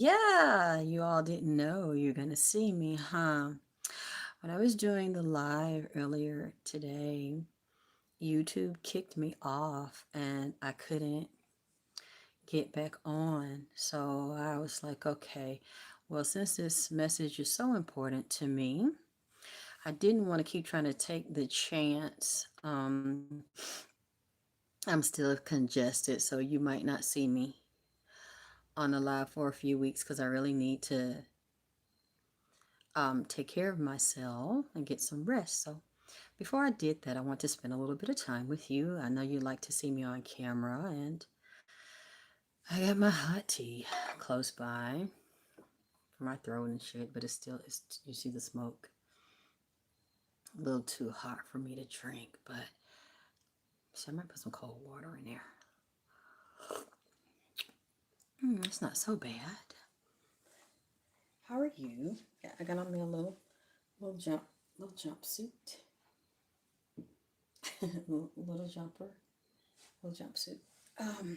Yeah, you all didn't know you're gonna see me, huh? When I was doing the live earlier today, YouTube kicked me off and I couldn't get back on. So I was like, okay, well, since this message is so important to me, I didn't want to keep trying to take the chance. I'm still congested, so you might not see me on the live for a few weeks because I really need to take care of myself and get some rest. So before I did that, I want to spend a little bit of time with you. I know you like to see me on camera, and I got my hot tea close by for my throat and shit, but it's you see the smoke, a little too hot for me to drink, but so I might put some cold water in there. It's not so bad. How are you? Yeah, I got on me a little jump little jumpsuit, little jumper, little jumpsuit. Um,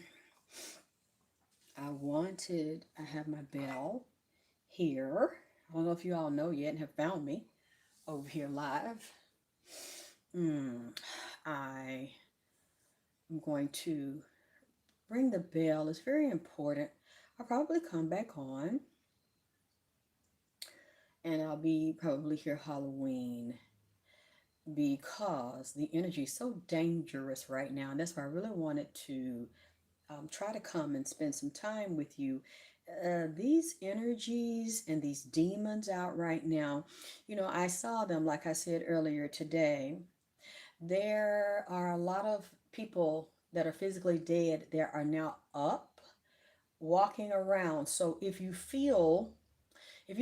I have my bell here. I don't know if you all know yet and have found me over here live. I am going to ring the bell. It's very important. I'll probably come back on and I'll be probably here Halloween because the energy is so dangerous right now. And that's why I really wanted to try to come and spend some time with you. These energies and these demons out right now, I saw them, like I said earlier today. There are a lot of people that are physically dead that are now up, walking around. So if you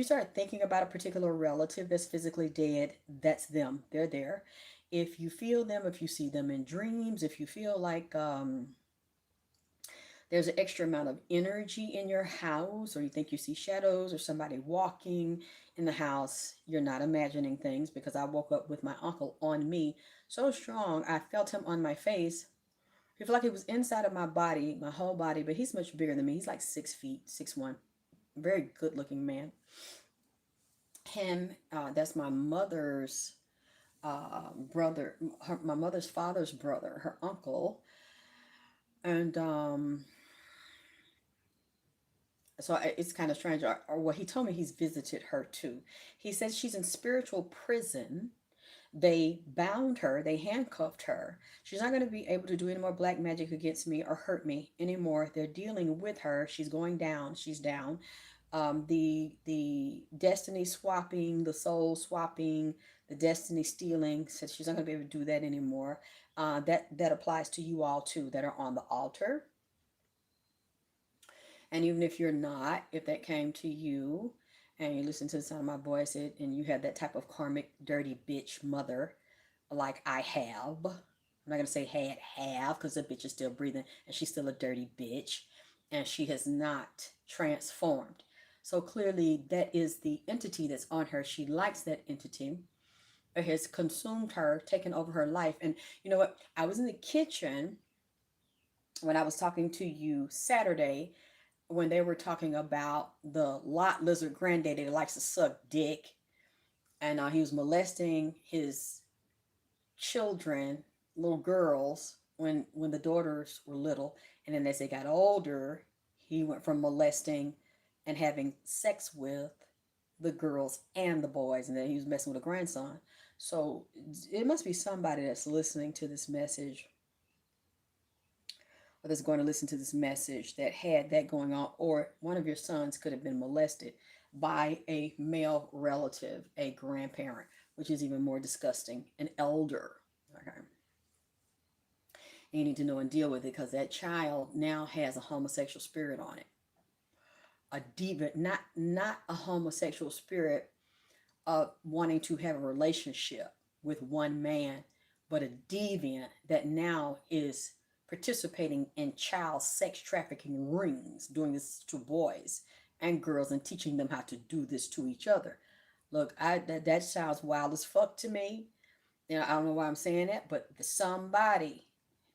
start thinking about a particular relative that's physically dead, that's them. They're there. If you feel them, if you see them in dreams, if you feel like there's an extra amount of energy in your house, or you think you see shadows or somebody walking in the house, you're not imagining things, because I woke up with my uncle on me so strong. I felt him on my face. I feel like he was inside of my body, my whole body, but he's much bigger than me. He's like 6 feet, 6'1". Very good looking man. Him, that's my mother's brother, my mother's father's brother, her uncle. And so it's kind of strange. Or what he told me, he's visited her too. He says she's in spiritual prison. They bound her, they handcuffed her. She's not going to be able to do any more black magic against me or hurt me anymore. They're dealing with her. She's going down. She's down. The destiny swapping, the soul swapping, the destiny stealing. Says she's not going to be able to do that anymore. That applies to you all too that are on the altar. And even if you're not, if that came to you and you listen to the sound of my voice and you have that type of karmic dirty bitch mother like I have. I'm not going to say have because the bitch is still breathing and she's still a dirty bitch and she has not transformed. So clearly that is the entity that's on her. She likes that entity. It has consumed her, taken over her life. And you know what? I was in the kitchen when I was talking to you Saturday when they were talking about the lot lizard granddaddy that likes to suck dick, and he was molesting his children, little girls, when the daughters were little, and then as they got older, he went from molesting and having sex with the girls and the boys, and then he was messing with a grandson. So it must be somebody that's listening to this message or that's going to listen to this message that had that going on, or one of your sons could have been molested by a male relative, a grandparent, which is even more disgusting, an elder. Okay. And you need to know and deal with it because that child now has a homosexual spirit on it. A deviant, not a homosexual spirit of wanting to have a relationship with one man, but a deviant that now is participating in child sex trafficking rings, doing this to boys and girls and teaching them how to do this to each other. Look, that sounds wild as fuck to me. I don't know why I'm saying that, but somebody,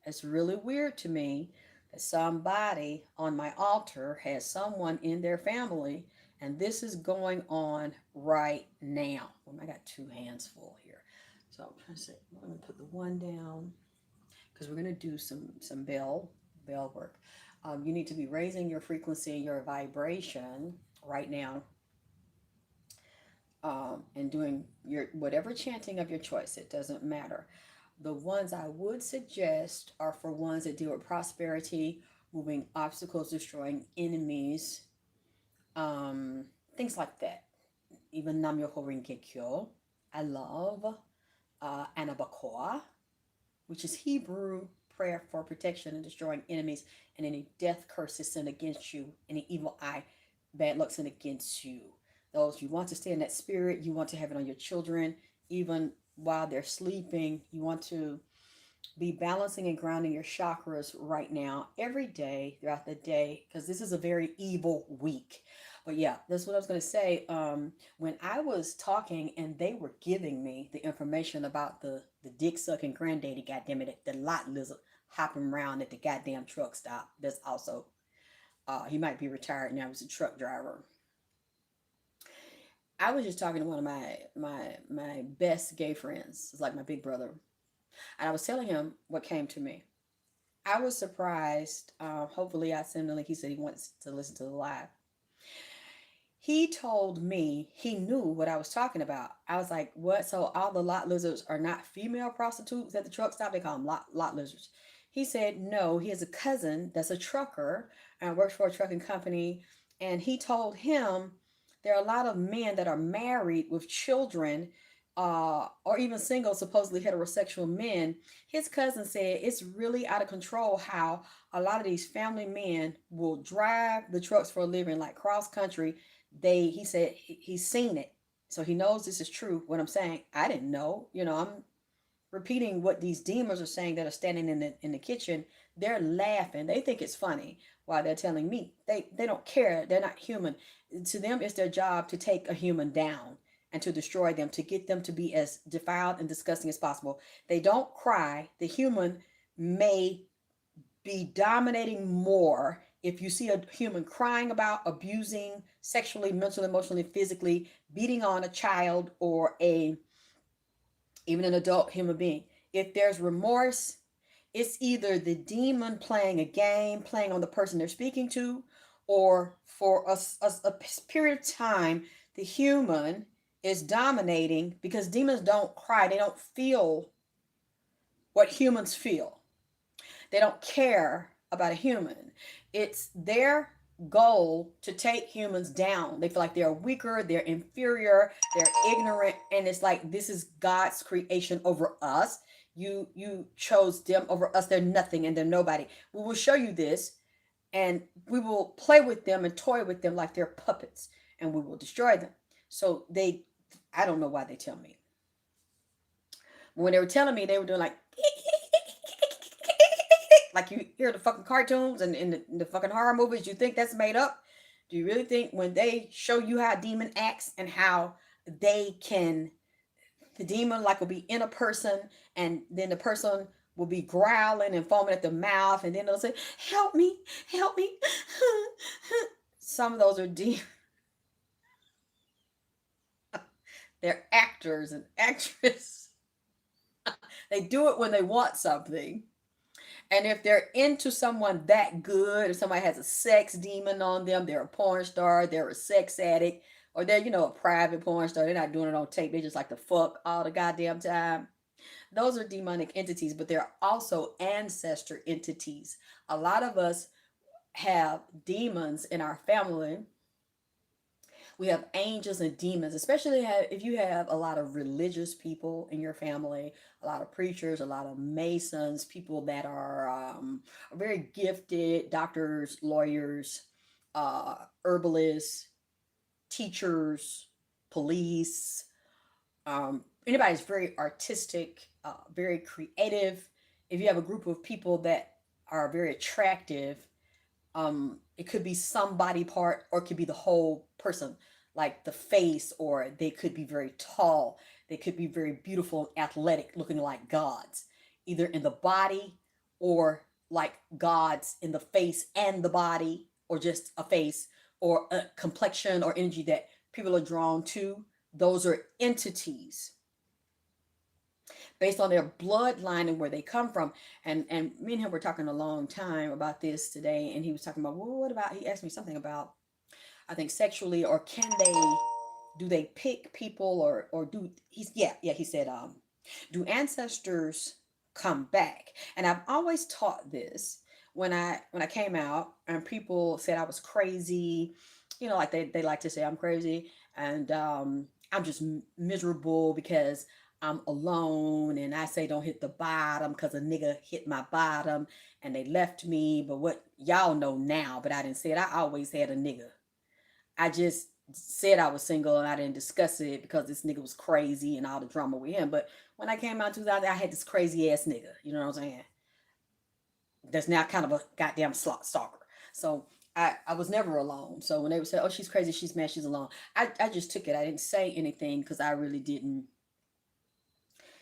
it's really weird to me that somebody on my altar has someone in their family, and this is going on right now. Well, I got two hands full here. So I'm trying to say, let me put the one down because we're going to do some bell work. You need to be raising your frequency and your vibration right now, and doing your whatever chanting of your choice. It doesn't matter. The ones I would suggest are for ones that deal with prosperity, moving obstacles, destroying enemies, um, things like that. Even Nam Myoho Renge Kyo. I love Anabakoa, which is Hebrew prayer for protection and destroying enemies and any death curses sent against you, any evil eye, bad luck sent against you. Those you want to stay in that spirit, you want to have it on your children, even while they're sleeping. You want to be balancing and grounding your chakras right now, every day, throughout the day, because this is a very evil week. But yeah, that's what I was going to say. When I was talking and they were giving me the information about the dick sucking granddaddy, goddamn it, the lot lizard hopping around at the goddamn truck stop. That's also, he might be retired now. He's a truck driver. I was just talking to one of my best gay friends. It's like my big brother, and I was telling him what came to me. I was surprised. Hopefully, I sent him the link. He said he wants to listen to the live. He told me he knew what I was talking about. I was like, what? So all the lot lizards are not female prostitutes at the truck stop? They call them lot lizards. He said, no, he has a cousin that's a trucker and works for a trucking company. And he told him there are a lot of men that are married with children, or even single, supposedly heterosexual men. His cousin said it's really out of control how a lot of these family men will drive the trucks for a living, like cross country. He said he's seen it, so he knows this is true. What I'm saying, I didn't know. I'm repeating what these demons are saying that are standing in the kitchen. They're laughing. They think it's funny while they're telling me. They don't care. They're not human. To them, it's their job to take a human down and to destroy them, to get them to be as defiled and disgusting as possible. They don't cry. The human may be dominating more if you see a human crying about abusing sexually, mentally, emotionally, physically, beating on a child or a even an adult human being. If there's remorse, it's either the demon playing a game, playing on the person they're speaking to, or for a period of time, the human is dominating because demons don't cry. They don't feel what humans feel. They don't care about a human. It's their goal to take humans down. They feel like they're weaker, they're inferior, they're ignorant, and it's like this is God's creation over us. You chose them over us. They're nothing and they're nobody. We will show you this, and we will play with them and toy with them like they're puppets, and we will destroy them. So I don't know why they tell me. When they were telling me, they were doing like you hear the fucking cartoons and in the fucking horror movies. You think that's made up? Do you really think when they show you how a demon acts and how they can, the demon like will be in a person and then the person will be growling and foaming at the mouth and then they'll say, help me, help me. Some of those are demons. They're actors and actresses. They do it when they want something. And if they're into someone that good, if somebody has a sex demon on them, they're a porn star, they're a sex addict, or they're, a private porn star, they're not doing it on tape, they just like to fuck all the goddamn time. Those are demonic entities, but they're also ancestor entities. A lot of us have demons in our family. We have angels and demons, especially if you have a lot of religious people in your family, a lot of preachers, a lot of masons, people that are very gifted, doctors, lawyers, herbalists, teachers, police, anybody's very artistic, very creative. If you have a group of people that are very attractive, it could be some body part or it could be the whole person, like the face, or they could be very tall, they could be very beautiful and athletic, looking like gods, either in the body or like gods in the face and the body, or just a face or a complexion or energy that people are drawn to. Those are entities based on their bloodline and where they come from. And me and him were talking a long time about this today, and he was talking about, well, what about, he asked me something about, I think sexually, or can they, do they pick people, or do he's yeah he said, do ancestors come back? And I've always taught this when I came out and people said I was crazy, you know, like they like to say I'm crazy, and I'm just miserable because I'm alone, and I say don't hit the bottom because a nigga hit my bottom and they left me. But what y'all know now, but I didn't say it, I always had a nigga. I just said I was single and I didn't discuss it because this nigga was crazy and all the drama with him. But when I came out in 2000, I had this crazy ass nigga. You know what I'm saying? That's now kind of a goddamn stalker. So I was never alone. So when they would say, oh, she's crazy, she's mad, she's alone, I just took it. I didn't say anything because I really didn't,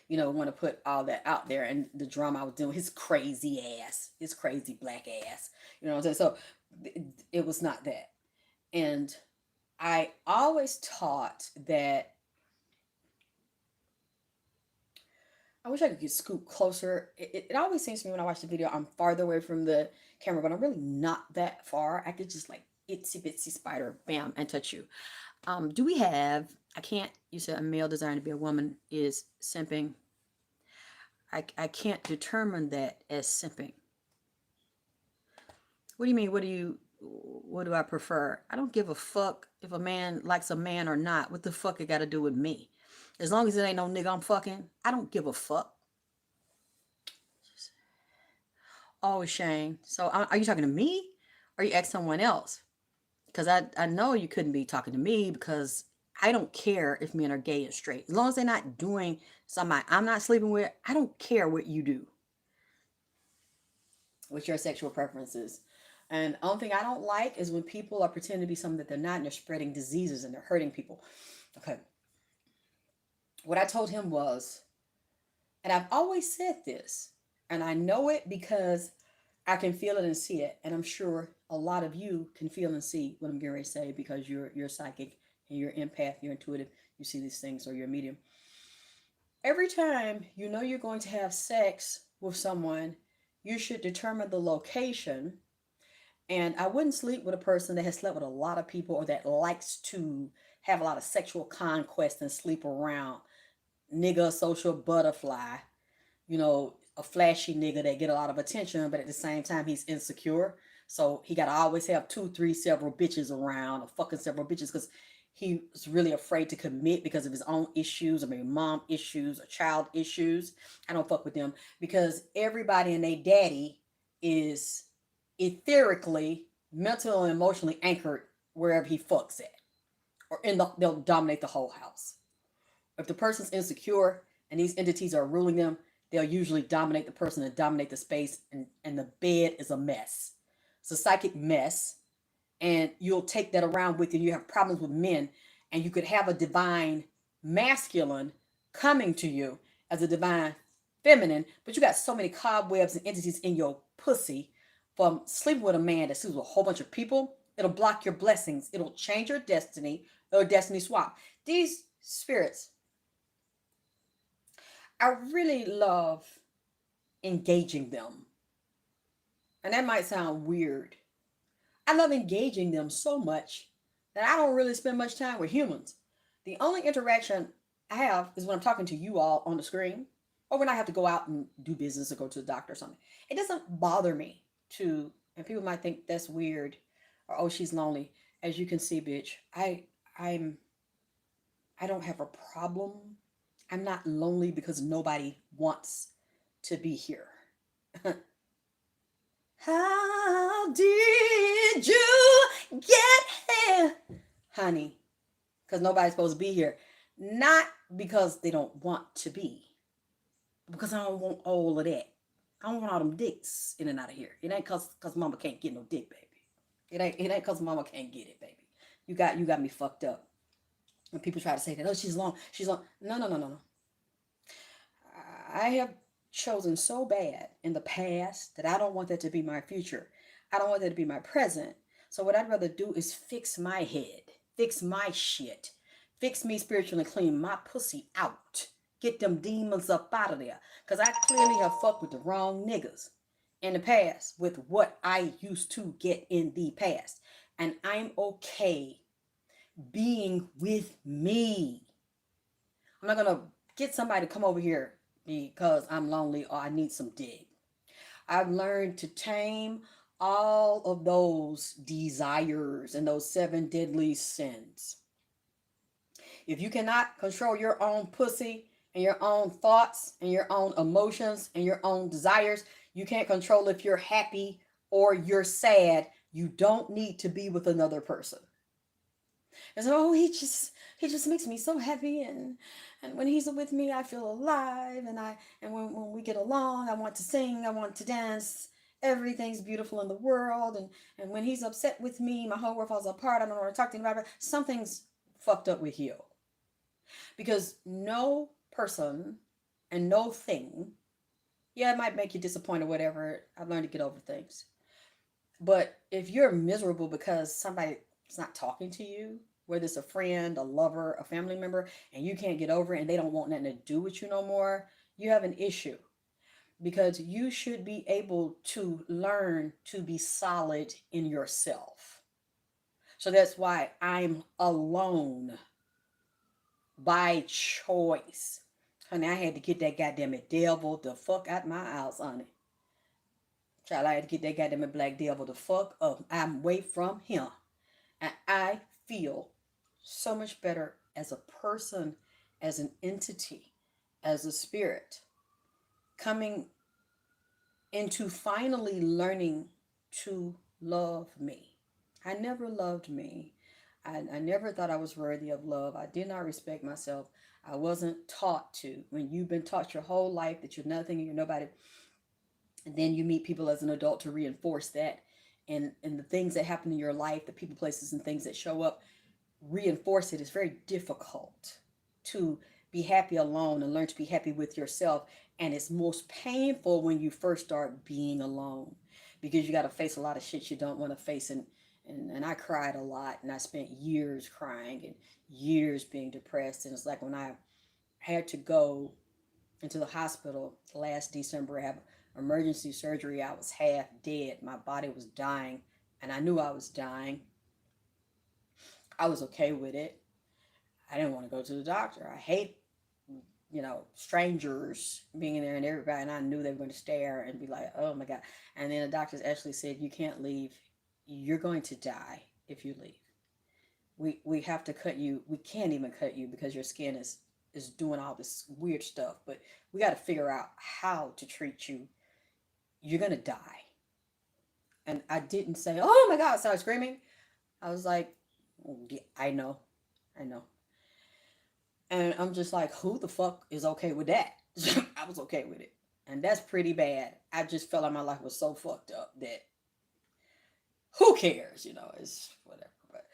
you know, want to put all that out there, and the drama I was doing, his crazy ass, his crazy black ass. You know what I'm saying? So it was not that. And I always taught that, I wish I could get scoop closer. It always seems to me when I watch the video, I'm farther away from the camera, but I'm really not that far. I could just like itsy bitsy spider, bam, and touch you. Do we have, I can't, you said a male desiring to be a woman is simping. I can't determine that as simping. What do you mean? What do I prefer? I don't give a fuck if a man likes a man or not. What the fuck it got to do with me? As long as it ain't no nigga I'm fucking, I don't give a fuck. Always Shane. So are you talking to me or you ask someone else? Because I know you couldn't be talking to me, because I don't care if men are gay and straight. As long as they're not doing something I'm not sleeping with, I don't care what you do with your sexual preferences. And the only thing I don't like is when people are pretending to be something that they're not, and they're spreading diseases and they're hurting people. Okay. What I told him was, and I've always said this, and I know it because I can feel it and see it, and I'm sure a lot of you can feel and see what I'm getting ready to say, because you're psychic and you're empath, you're intuitive, you see these things, or you're a medium. Every time you know you're going to have sex with someone, you should determine the location. And I wouldn't sleep with a person that has slept with a lot of people, or that likes to have a lot of sexual conquest and sleep around. Nigga, social butterfly, you know, a flashy nigga that get a lot of attention, but at the same time he's insecure. So he gotta always have two, three, several bitches around, or fucking several bitches, because he was really afraid to commit because of his own issues, or maybe mom issues, or child issues. I don't fuck with them, because everybody and their daddy is etherically, mentally, and emotionally anchored wherever he fucks at, or they'll dominate the whole house. If the person's insecure and these entities are ruling them, they'll usually dominate the person and dominate the space, and the bed is a mess. It's a psychic mess, and you'll take that around with you. You have problems with men, and you could have a divine masculine coming to you as a divine feminine, but you got so many cobwebs and entities in your pussy from sleeping with a man that sleeps with a whole bunch of people. It'll block your blessings. It'll change your destiny, or destiny swap. These spirits, I really love engaging them. And that might sound weird. I love engaging them so much that I don't really spend much time with humans. The only interaction I have is when I'm talking to you all on the screen, or when I have to go out and do business, or go to the doctor or something. It doesn't bother me to, and people might think that's weird, or oh, she's lonely. As you can see, bitch, I'm I don't have a problem. I'm not lonely because nobody wants to be here. How did you get here, honey? Because nobody's supposed to be here. Not because they don't want to be, because I don't want all of that. I don't want all them dicks in and out of here. It ain't cause mama can't get no dick, baby. It ain't cause mama can't get it, baby. You got me fucked up. When people try to say that, oh, she's long. No. I have chosen so bad in the past that I don't want that to be my future. I don't want that to be my present. So what I'd rather do is fix my head, fix my shit, fix me spiritually, clean my pussy out, get them demons up out of there. Cause I clearly have fucked with the wrong niggas in the past with what I used to get in the past. And I'm okay being with me. I'm not gonna get somebody to come over here because I'm lonely or I need some dick. I've learned to tame all of those desires and those seven deadly sins. If you cannot control your own pussy and your own thoughts and your own emotions and your own desires, you can't control if you're happy or you're sad. You don't need to be with another person. And so, oh, he just makes me so happy, and when he's with me I feel alive, and when we get along I want to sing, I want to dance, everything's beautiful in the world, and when he's upset with me my whole world falls apart, I don't want to talk to anybody. Something's fucked up with you, because no person and no thing, yeah, it might make you disappointed or whatever. I've learned to get over things. But if you're miserable because somebody's not talking to you, whether it's a friend, a lover, a family member, and you can't get over it and they don't want nothing to do with you no more, you have an issue. Because you should be able to learn to be solid in yourself. So that's why I'm alone by choice. Honey, I had to get that goddamn devil the fuck out my house, honey. Child, I had to get that goddamn black devil the fuck up. I'm away from him. And I feel so much better as a person, as an entity, as a spirit, coming into finally learning to love me. I never loved me. I never thought I was worthy of love. I did not respect myself. I wasn't taught to. When you've been taught your whole life that you're nothing and you're nobody, and then you meet people as an adult to reinforce that. And the things that happen in your life, the people, places, and things that show up, reinforce it. It's very difficult to be happy alone and learn to be happy with yourself. And it's most painful when you first start being alone, because you got to face a lot of shit you don't want to face. And I cried a lot, and I spent years crying and years being depressed. And it's like when I had to go into the hospital last December, have emergency surgery, I was half dead. My body was dying, and I knew I was dying. I was okay with it. I didn't want to go to the doctor. I hate, strangers being in there and everybody, and I knew they were going to stare and be like, oh my God. And then the doctors actually said, you can't leave. You're going to die if you leave. We have to cut you. We can't even cut you because your skin is doing all this weird stuff. But we got to figure out how to treat you. You're going to die. And I didn't say, oh my God, I started screaming. I was like, yeah, I know. I know. And I'm just like, who the fuck is okay with that? I was okay with it. And that's pretty bad. I just felt like my life was so fucked up that who cares? It's whatever. But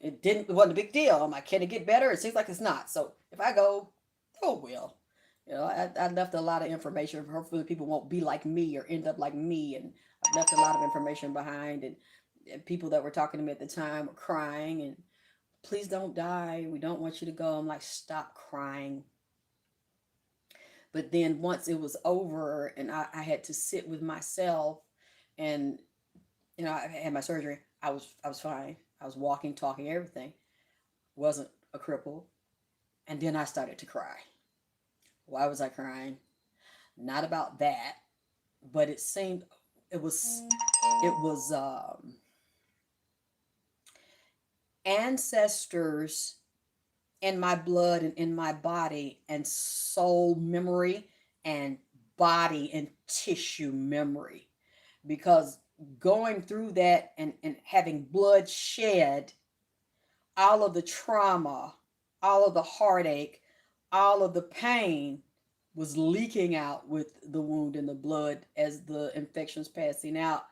it wasn't a big deal. I'm like, can it get better? It seems like it's not. So if I go, oh well. I left a lot of information. Hopefully people won't be like me or end up like me. And I left a lot of information behind. And people that were talking to me at the time were crying and, please don't die. We don't want you to go. I'm like, stop crying. But then once it was over and I had to sit with myself, and I had my surgery, I was fine. I was walking, talking, everything. Wasn't a cripple. And then I started to cry. Why was I crying? Not about that, but it was ancestors in my blood and in my body, and soul memory and body and tissue memory. Because going through that and having blood shed, all of the trauma, all of the heartache, all of the pain was leaking out with the wound and the blood as the infection's passing out.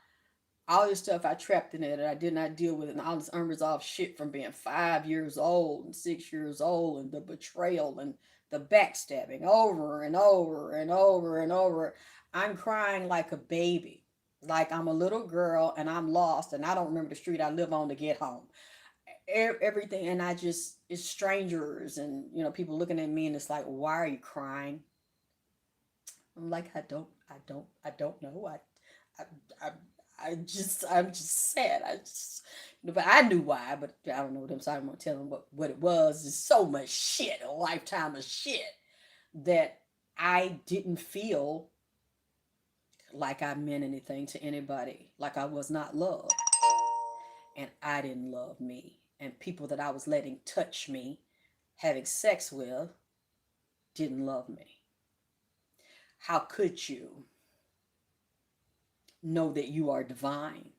All this stuff I trapped in it that I did not deal with, and all this unresolved shit from being 5 years old and 6 years old, and the betrayal and the backstabbing over and over and over and over. I'm crying like a baby, like I'm a little girl and I'm lost and I don't remember the street I live on to get home. Everything, and I just, it's strangers and people looking at me and it's like, why are you crying? I'm like, I don't know. I, I'm just sad. But I knew why, but I don't know them, so I don't want to tell them what it was. It's so much shit, a lifetime of shit that I didn't feel like I meant anything to anybody, like I was not loved, and I didn't love me, and people that I was letting touch me, having sex with, didn't love me. How could you know that you are divine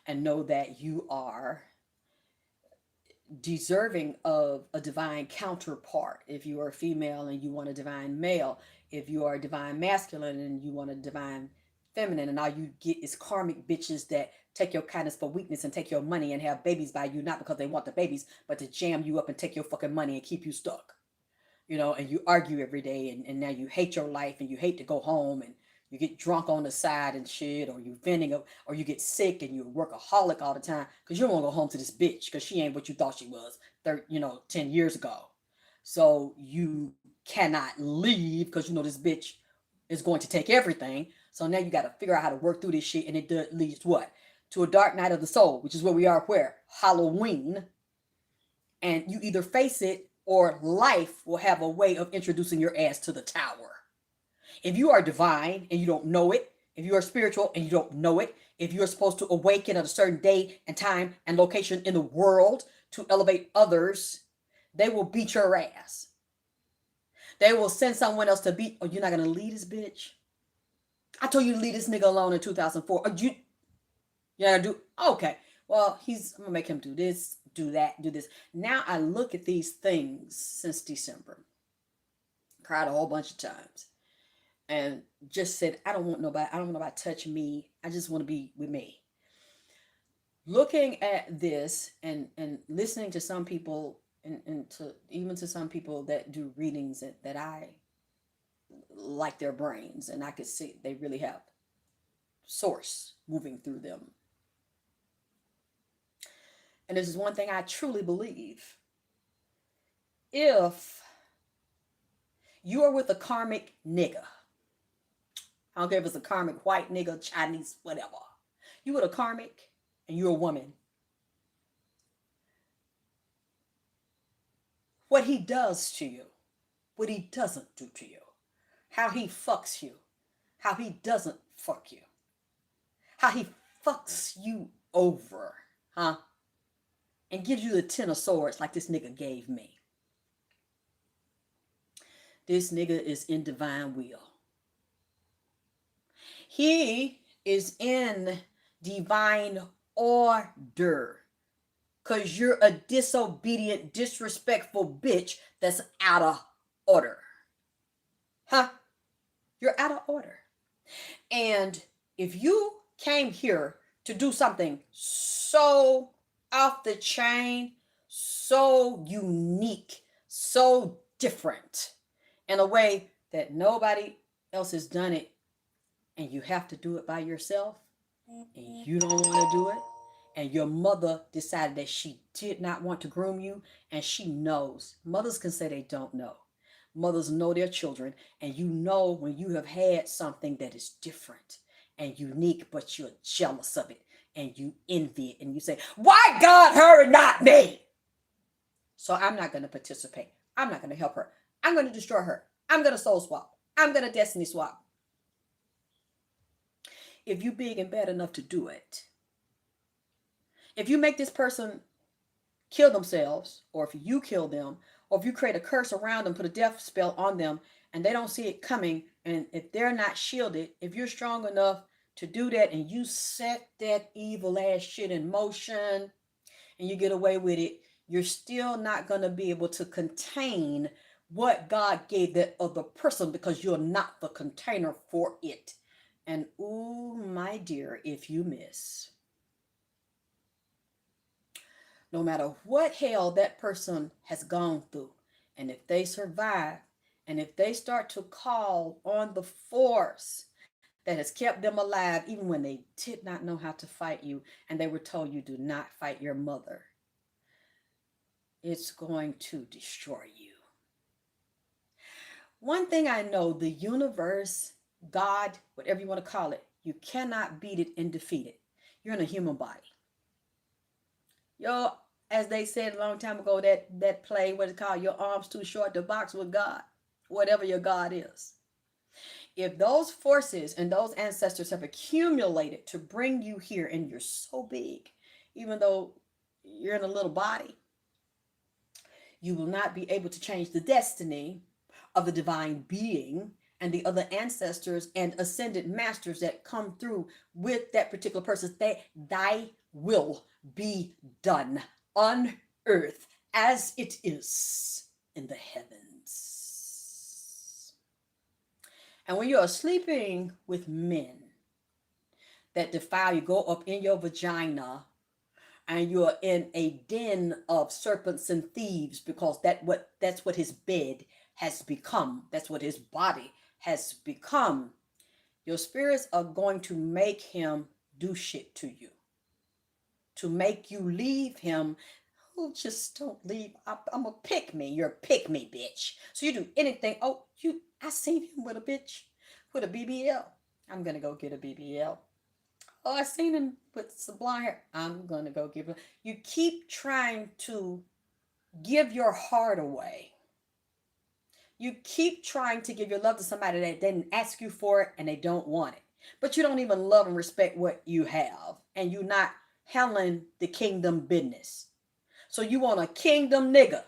and know that you are deserving of a divine counterpart? If you are a female and you want a divine male, if you are a divine masculine and you want a divine feminine, and all you get is karmic bitches that take your kindness for weakness and take your money and have babies by you, not because they want the babies, but to jam you up and take your fucking money and keep you stuck. And you argue every day, and now you hate your life and you hate to go home, and you get drunk on the side and shit, or you venting, or you get sick and you're a workaholic all the time because you don't want to go home to this bitch because she ain't what you thought she was 10 years ago. So you cannot leave because this bitch is going to take everything. So now you got to figure out how to work through this shit, and it leads what? To a dark night of the soul, which is where we are, where? Halloween. And you either face it, or life will have a way of introducing your ass to the tower. If you are divine and you don't know it, if you are spiritual and you don't know it, if you are supposed to awaken at a certain day and time and location in the world to elevate others, they will beat your ass. They will send someone else to beat. Oh, you're not going to leave this bitch? I told you to leave this nigga alone in 2004. You're going to do? Okay. Well, I'm going to make him do this, do that, do this. Now I look at these things since December. Cried a whole bunch of times. And just said, I don't want nobody touching me. I just want to be with me. Looking at this and listening to some people, and to some people that do readings that I like their brains, and I could see they really have source moving through them. And this is one thing I truly believe. If you are with a karmic nigga, I don't care if it's a karmic white nigga, Chinese, whatever. You with a karmic and you're a woman. What he does to you, what he doesn't do to you, how he fucks you, how he doesn't fuck you, how he fucks you over, huh? And gives you the 10 of swords like this nigga gave me. This nigga is in divine will. He is in divine order. Because you're a disobedient, disrespectful bitch that's out of order. Huh? You're out of order. And if you came here to do something so off the chain, so unique, so different, in a way that nobody else has done it, and you have to do it by yourself, and you don't want to do it, and your mother decided that she did not want to groom you, and she knows. Mothers can say they don't know. Mothers know their children, and you know when you have had something that is different and unique, but you're jealous of it, and you envy it, and you say, why God her and not me? So I'm not going to participate. I'm not going to help her. I'm going to destroy her. I'm going to soul swap. I'm going to destiny swap. If you big and bad enough to do it, if you make this person kill themselves, or if you kill them, or if you create a curse around them, put a death spell on them, and they don't see it coming, and if they're not shielded, if you're strong enough to do that, and you set that evil ass shit in motion, and you get away with it, you're still not going to be able to contain what God gave that other person, because you're not the container for it. And ooh, my dear, if you miss, no matter what hell that person has gone through, And if they survive, and if they start to call on the force that has kept them alive, even when they did not know how to fight you, and they were told you do not fight your mother, it's going to destroy you. One thing I know, the universe, God, whatever you want to call it, you cannot beat it and defeat it. You're in a human body. Yo, as they said a long time ago, that play, what it's called, your arms too short to box with God, whatever your God is. If those forces and those ancestors have accumulated to bring you here, and you're so big, even though you're in a little body, you will not be able to change the destiny of the divine being and the other ancestors and ascended masters that come through with that particular person. Thy will be done on earth as it is in the heavens. And when you are sleeping with men that defile you, go up in your vagina, and you're in a den of serpents and thieves, because that's what his bed has become. That's what his body has become. Your spirits are going to make him do shit to you, to make you leave him. Oh, just don't leave. I'm a pick me. You're a pick me, bitch. So you do anything. Oh, I seen him with a bitch, with a BBL. I'm gonna go get a BBL. Oh, I seen him with some blonde hair. I'm gonna go give him. You keep trying to give your heart away. You keep trying to give your love to somebody that didn't ask you for it and they don't want it. But you don't even love and respect what you have. And you're not handling the kingdom business. So you want a kingdom nigga.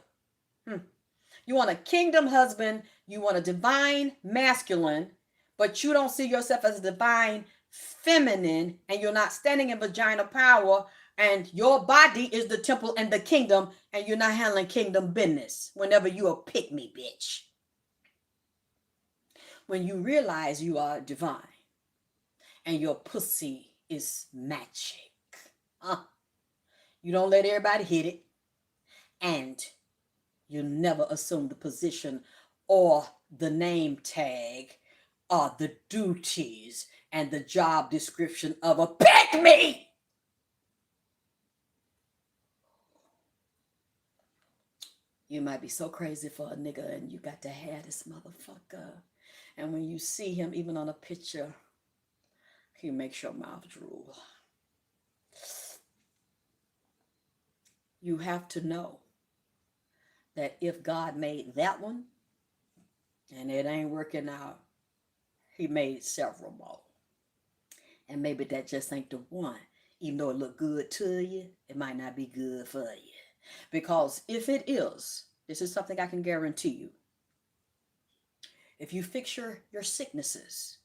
You want a kingdom husband. You want a divine masculine. But you don't see yourself as a divine feminine. And you're not standing in vagina power. And your body is the temple and the kingdom. And you're not handling kingdom business whenever you a pick me, bitch. When you realize you are divine and your pussy is magic, you don't let everybody hit it, and you never assume the position or the name tag or the duties and the job description of a pick me. You might be so crazy for a nigga and you got to have this motherfucker. And when you see him, even on a picture, he makes your mouth drool. You have to know that if God made that one and it ain't working out, he made several more. And maybe that just ain't the one. Even though it look good to you, it might not be good for you. Because if it is, this is something I can guarantee you. If you fix your sicknesses,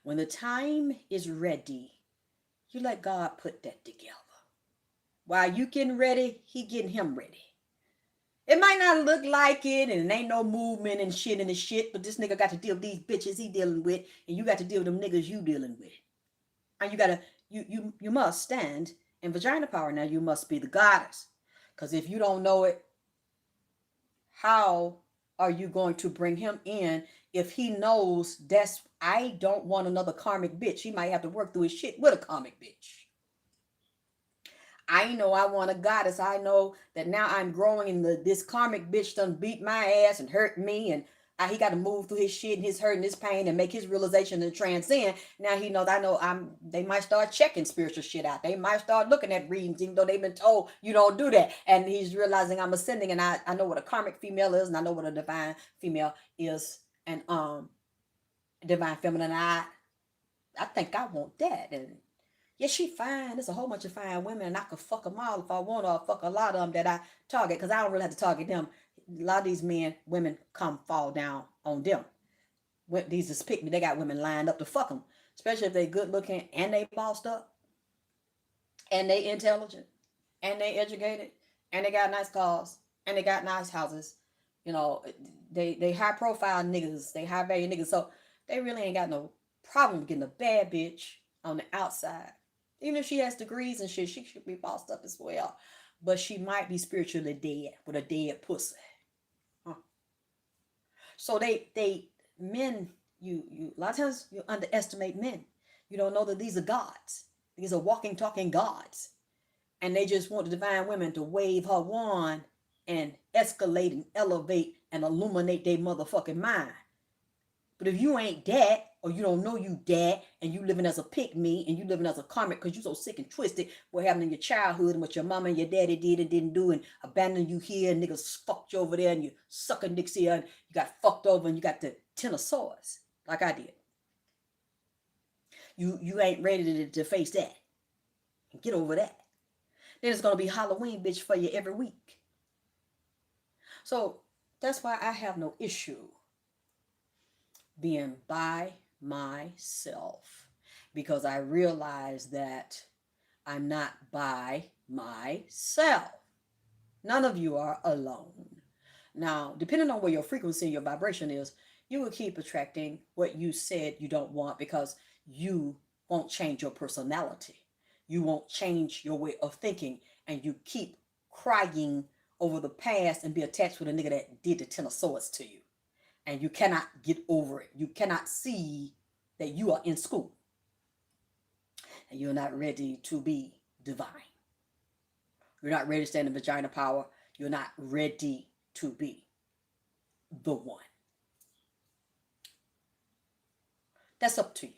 when the time is ready, you let God put that together. While you getting ready, he getting him ready. It might not look like it, and it ain't no movement and shit in the shit, but this nigga got to deal with these bitches he dealing with, and you got to deal with them niggas you dealing with. And you gotta, you must stand in vagina power now. You must be the goddess. Because if you don't know it, how are you going to bring him in if he knows I don't want another karmic bitch? He might have to work through his shit with a karmic bitch. I know I want a goddess. I know that now I'm growing and this karmic bitch done beat my ass and hurt me, and he got to move through his shit and his hurt and his pain and make his realization and transcend. Now he knows they might start checking spiritual shit out. They might start looking at readings, even though they've been told you don't do that. And he's realizing I'm ascending, and I know what a karmic female is, and I know what a divine female is, and divine feminine. I think I want that. And yeah, she fine. There's a whole bunch of fine women, and I could fuck them all if I want, or fuck a lot of them that I target, because I don't really have to target them. A lot of these women come fall down on them. These is pick me. They got women lined up to fuck them, especially if they good looking and they bossed up, and they intelligent, and they educated, and they got nice cars, and they got nice houses. You know, they high profile niggas, they high value niggas, so they really ain't got no problem getting a bad bitch on the outside. Even if she has degrees and shit, she should be bossed up as well. but she might be spiritually dead with a dead pussy. Huh. So they men, you a lot of times you underestimate men. You don't know that these are gods. These are walking, talking gods. And they just want the divine women to wave her wand and escalate and elevate and illuminate their motherfucking mind. But if you ain't that, or you don't know you that, and you living as a pick me, and you living as a karmic because you so sick and twisted what happened in your childhood and what your mama and your daddy did and didn't do, and abandoned you here, and niggas fucked you over there, and you sucking dicks here, and you got fucked over, and you got the 10 of swords, like I did. You ain't ready to face that. Get over that. Then it's gonna be Halloween bitch for you every week. So that's why I have no issue being by myself, because I realize that I'm not by myself. None of you are alone. Now, depending on where your frequency and your vibration is, you will keep attracting what you said you don't want, because you won't change your personality. You won't change your way of thinking, and you keep crying over the past and be attached with a nigga that did the 10 of swords to you. And you cannot get over it. You cannot see that you are in school. And you're not ready to be divine. You're not ready to stand in vagina power. You're not ready to be the one. That's up to you.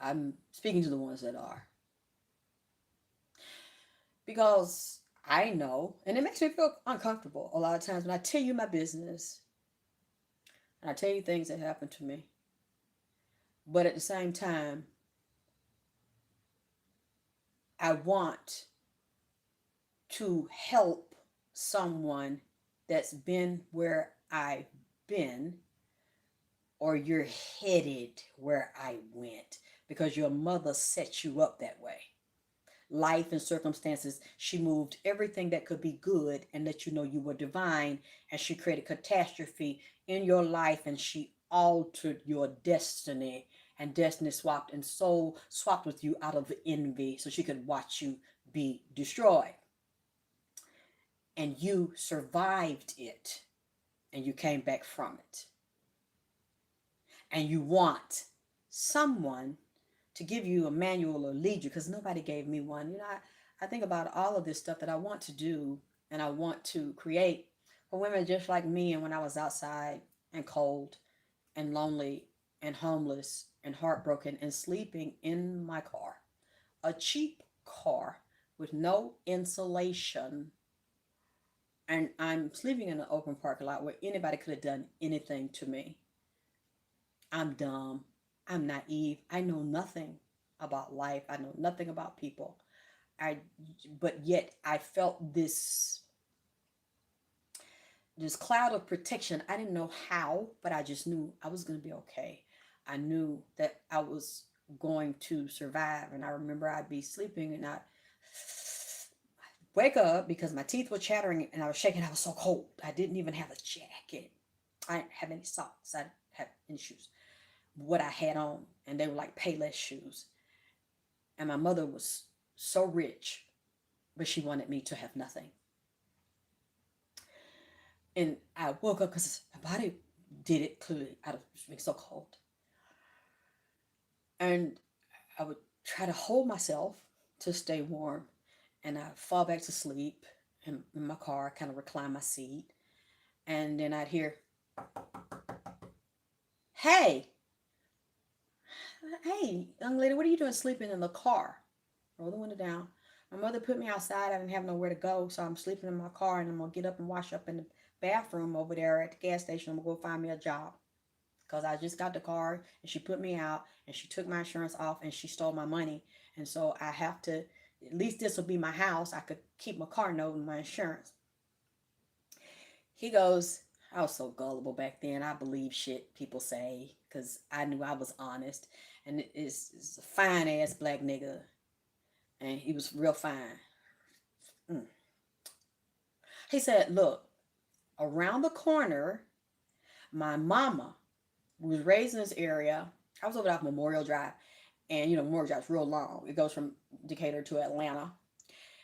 I'm speaking to the ones that are. Because I know, and it makes me feel uncomfortable a lot of times when I tell you my business, and I tell you things that happen to me. But at the same time, I want to help someone that's been where I've been, or you're headed where I went, because your mother set you up that way. Life and circumstances, she moved everything that could be good and let you know you were divine, and she created catastrophe in your life, and she altered your destiny, and destiny swapped, and soul swapped with you out of envy so she could watch you be destroyed. And you survived it, and you came back from it. And you want someone to give you a manual or lead you, because nobody gave me one. You know, I think about all of this stuff that I want to do and I want to create for women just like me. And when I was outside and cold and lonely and homeless and heartbroken and sleeping in my car, a cheap car with no insulation, and I'm sleeping in an open parking lot where anybody could have done anything to me. I'm dumb. I'm naive. I know nothing about life. I know nothing about people. But yet I felt this cloud of protection. I didn't know how, but I just knew I was going to be okay. I knew that I was going to survive. And I remember I'd be sleeping and I'd wake up because my teeth were chattering and I was shaking. I was so cold. I didn't even have a jacket. I didn't have any socks. I didn't have any shoes. What I had on, and they were like Payless shoes. And my mother was so rich, but she wanted me to have nothing. And I woke up because my body did it clearly out of being so cold. And I would try to hold myself to stay warm, and I'd fall back to sleep in my car, kind of recline my seat, and then I'd hear, hey, young lady, what are you doing sleeping in the car? Roll the window down. My mother put me outside. I didn't have nowhere to go, so I'm sleeping in my car, and I'm going to get up and wash up in the bathroom over there at the gas station. I'm going to go find me a job, because I just got the car, and she put me out, and she took my insurance off, and she stole my money. And so I have to, at least this will be my house. I could keep my car note and my insurance. He goes, I was so gullible back then. I believe shit people say because I knew I was honest. And it's a fine ass black nigga. And he was real fine. He said, look, around the corner, my mama was raised in this area. I was over off Memorial Drive. And, you know, Memorial Drive's real long. It goes from Decatur to Atlanta.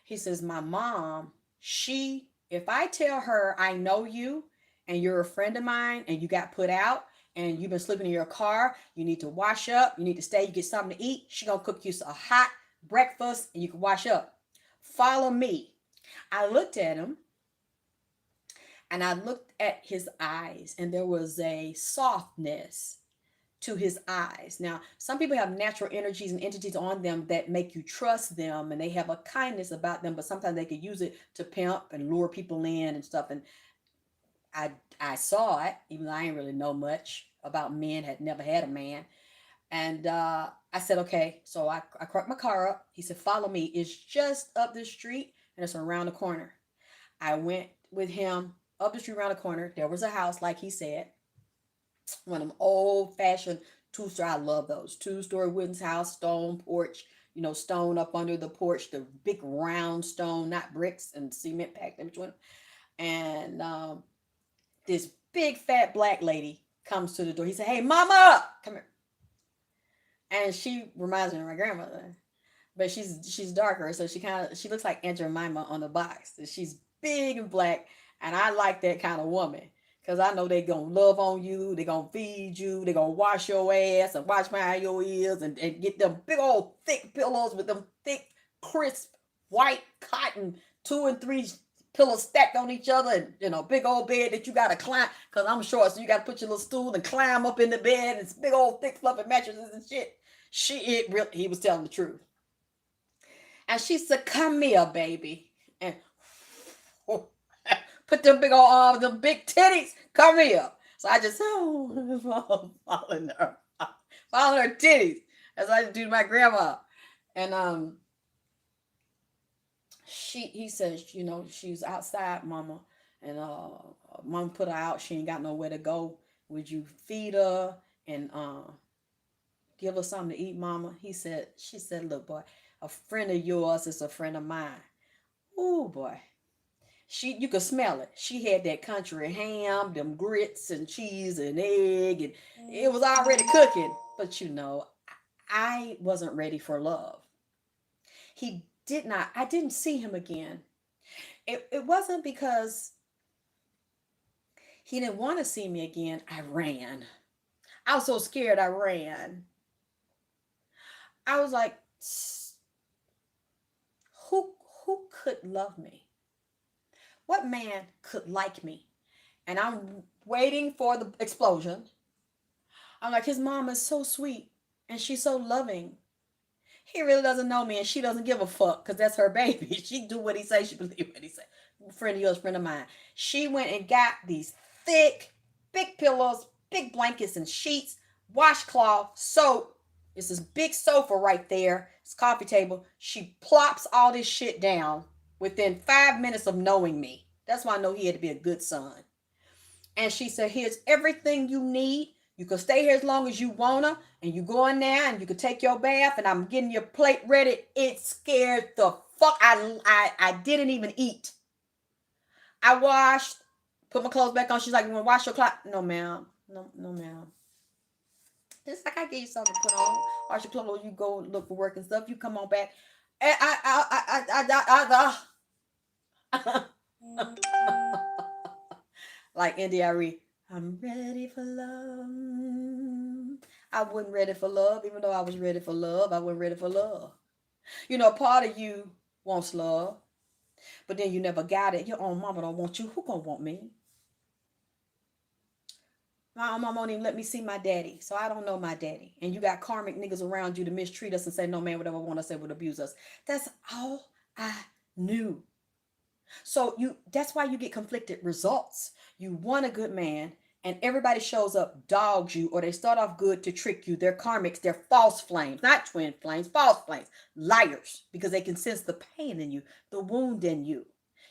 He says, my mom, if I tell her I know you and you're a friend of mine and you got put out and you've been sleeping in your car, you need to wash up, you need to stay, you get something to eat, she gonna cook you a hot breakfast and you can wash up. Follow me. I looked at him and I looked at his eyes and there was a softness to his eyes. Now, some people have natural energies and entities on them that make you trust them and they have a kindness about them, but sometimes they could use it to pimp and lure people in and stuff. And I I saw it, even though I didn't really know much about men, had never had a man. And I said, okay. So I parked my car up. He said, follow me. It's just up the street and it's around the corner. I went with him up the street around the corner. There was a house, like he said, one of them old fashioned two-story. I love those two-story wooden house, stone porch. Stone up under the porch, the big round stone, not bricks and cement packed in between. And this big fat black lady comes to the door. He said, "Hey, mama, come here." And she reminds me of my grandmother, but she's darker, so she looks like Aunt Jemima on the box. She's big and black, and I like that kind of woman. Cause I know they gonna love on you, they gonna feed you, they gonna wash your ass and wash behind your ears and get them big old thick pillows with them thick, crisp, white cotton 2 and 3 pillows stacked on each other and big old bed that you gotta climb. Cause I'm short, so you gotta put your little stool and climb up in the bed. And it's big old thick fluffy mattresses and shit. He was telling the truth. And she said, "Come here, baby." And put them big old arms, them big titties. Come here. So I just following her titties, as I do to my grandma. And he says, she's outside, mama, and mom put her out. She ain't got nowhere to go. Would you feed her and give her something to eat, mama? She said, "Look, boy, a friend of yours is a friend of mine." Oh boy. You could smell it. She had that country ham, them grits and cheese and egg, and it was already cooking. But I wasn't ready for love. I didn't see him again. It wasn't because he didn't want to see me again. I ran. I was so scared I ran. I was like, who could love me? What man could like me? And I'm waiting for the explosion. I'm like, his mom is so sweet and she's so loving. He really doesn't know me and she doesn't give a fuck because that's her baby. She do what he say, she believe what he say. Friend of yours, friend of mine. She went and got these thick, big pillows, big blankets and sheets, washcloth, soap. It's this big sofa right there. It's coffee table. She plops all this shit down within 5 minutes of knowing me. That's why I know he had to be a good son. And she said, "Here's everything you need. You can stay here as long as you wanna, and you go in there and you can take your bath, and I'm getting your plate ready." It scared the fuck. I didn't even eat. I washed, put my clothes back on. She's like, "You wanna wash your clothes?" "No, ma'am. No, ma'am." It's like, I give you something to put on. Wash your clothes. You go look for work and stuff. You come on back. And like India, I'm ready for love. I wasn't ready for love, even though I was ready for love. I wasn't ready for love. Part of you wants love, but then you never got it. Your own mama don't want you. Who gonna want me? My own mama won't even let me see my daddy, so I don't know my daddy. And you got karmic niggas around you to mistreat us and say, "No man would ever want us, would abuse us." That's all I knew. So that's why you get conflicted results. You want a good man and everybody shows up, dogs you, or they start off good to trick you. They're karmics, they're false flames, not twin flames, false flames, liars, because they can sense the pain in you, the wound in you.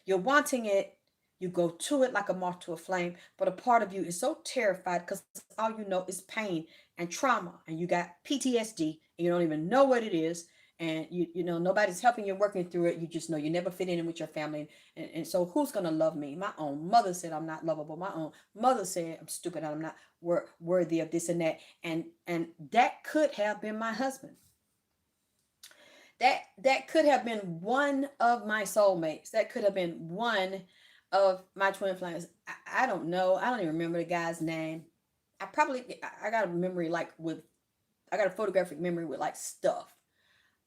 You're wanting it, you go to it like a moth to a flame, but a part of you is so terrified because all you know is pain and trauma, and you got PTSD, and you don't even know what it is, and nobody's helping you working through it. You just know you never fit in with your family, and so who's gonna love me? My own mother said I'm not lovable. My own mother said I'm stupid, I'm not worthy of this and that, and that could have been my husband. That could have been one of my soulmates. That could have been one of my twin flames. I don't know. I don't even remember the guy's name. I got a memory like with I got a photographic memory with like stuff.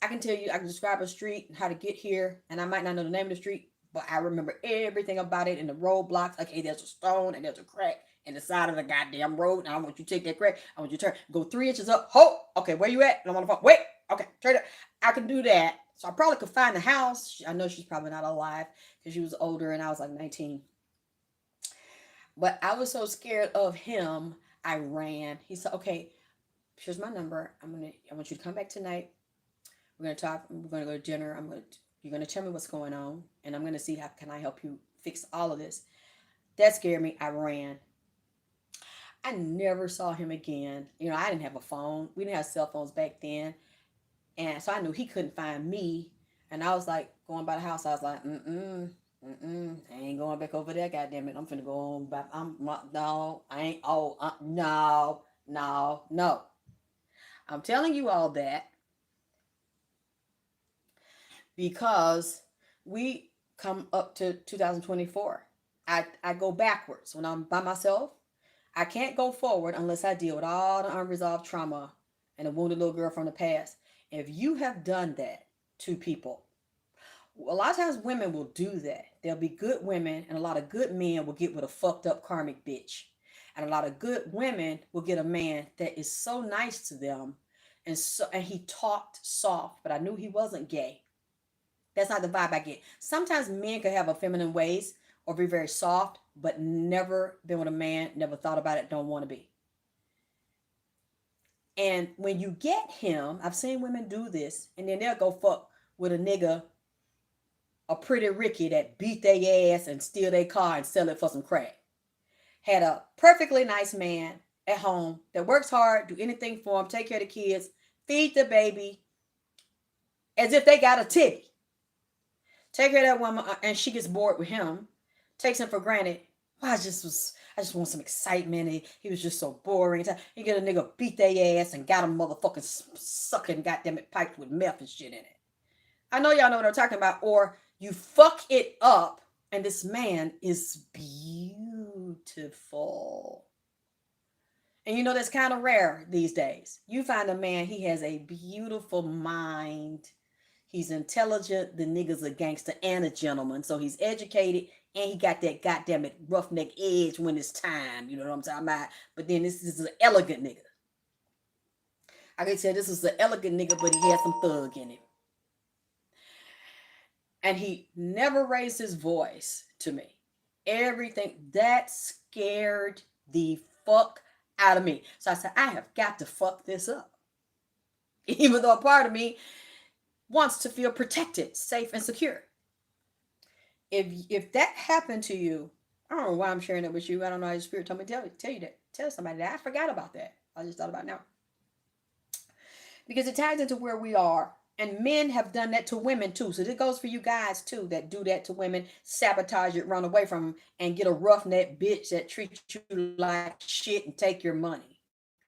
I can tell you, I can describe a street and how to get here, and I might not know the name of the street, but I remember everything about it and the roadblocks. Okay, there's a stone and there's a crack in the side of the goddamn road. And I want you to take that crack. I want you to turn, go 3 inches up. Ho! Okay, where you at? And I'm on the phone. Wait! Okay, turn it. I can do that. So I probably could find the house. I know she's probably not alive because she was older and I was like 19. But I was so scared of him, I ran. He said, okay, here's my number. I want you to come back tonight. We're gonna talk. We're gonna go to dinner. You're gonna tell me what's going on, and I'm gonna see how can I help you fix all of this. That scared me. I ran. I never saw him again. You know, I didn't have a phone. We didn't have cell phones back then, and so I knew he couldn't find me. And I was like going by the house. I was like, I ain't going back over there. Goddamn it, I'm finna go on back. No, I ain't. Oh, no, no, no. I'm telling you all that because we come up to 2024. I go backwards when I'm by myself. I can't go forward unless I deal with all the unresolved trauma and a wounded little girl from the past. If you have done that to people, a lot of times women will do that. There'll be good women, and a lot of good men will get with a fucked up karmic bitch. And a lot of good women will get a man that is so nice to them, and he talked soft, but I knew he wasn't gay. That's not the vibe I get. Sometimes men can have a feminine ways or be very soft, but never been with a man, never thought about it, don't want to be. And when you get him, I've seen women do this, and then they'll go fuck with a nigga, a pretty Ricky that beat their ass and steal their car and sell it for some crack. Had a perfectly nice man at home that works hard, do anything for him, take care of the kids, feed the baby, as if they got a titty. Take care of that woman, and she gets bored with him, takes him for granted. Well, I just want some excitement. He was just so boring. You get a nigga beat their ass and got a motherfucking sucking goddamn it piped with meth and shit in it. I know y'all know what I'm talking about. Or you fuck it up, and this man is beautiful. And you know that's kind of rare these days. You find a man, he has a beautiful mind. He's intelligent. The nigga's a gangster and a gentleman. So he's educated and he got that goddamn it roughneck edge when it's time. You know what I'm talking about? But then this is an elegant nigga. I can tell this is an elegant nigga, but he has some thug in him. And he never raised his voice to me. Everything that scared the fuck out of me. So I said, I have got to fuck this up. Even though a part of me wants to feel protected, safe, and secure. If that happened to you, I don't know why I'm sharing it with you. I don't know how your spirit told me to tell you that. Tell somebody that. I forgot about that. I just thought about it now. Because it ties into where we are. And men have done that to women too. So this goes for you guys too that do that to women, sabotage it, run away from them, and get a roughneck bitch that treats you like shit and take your money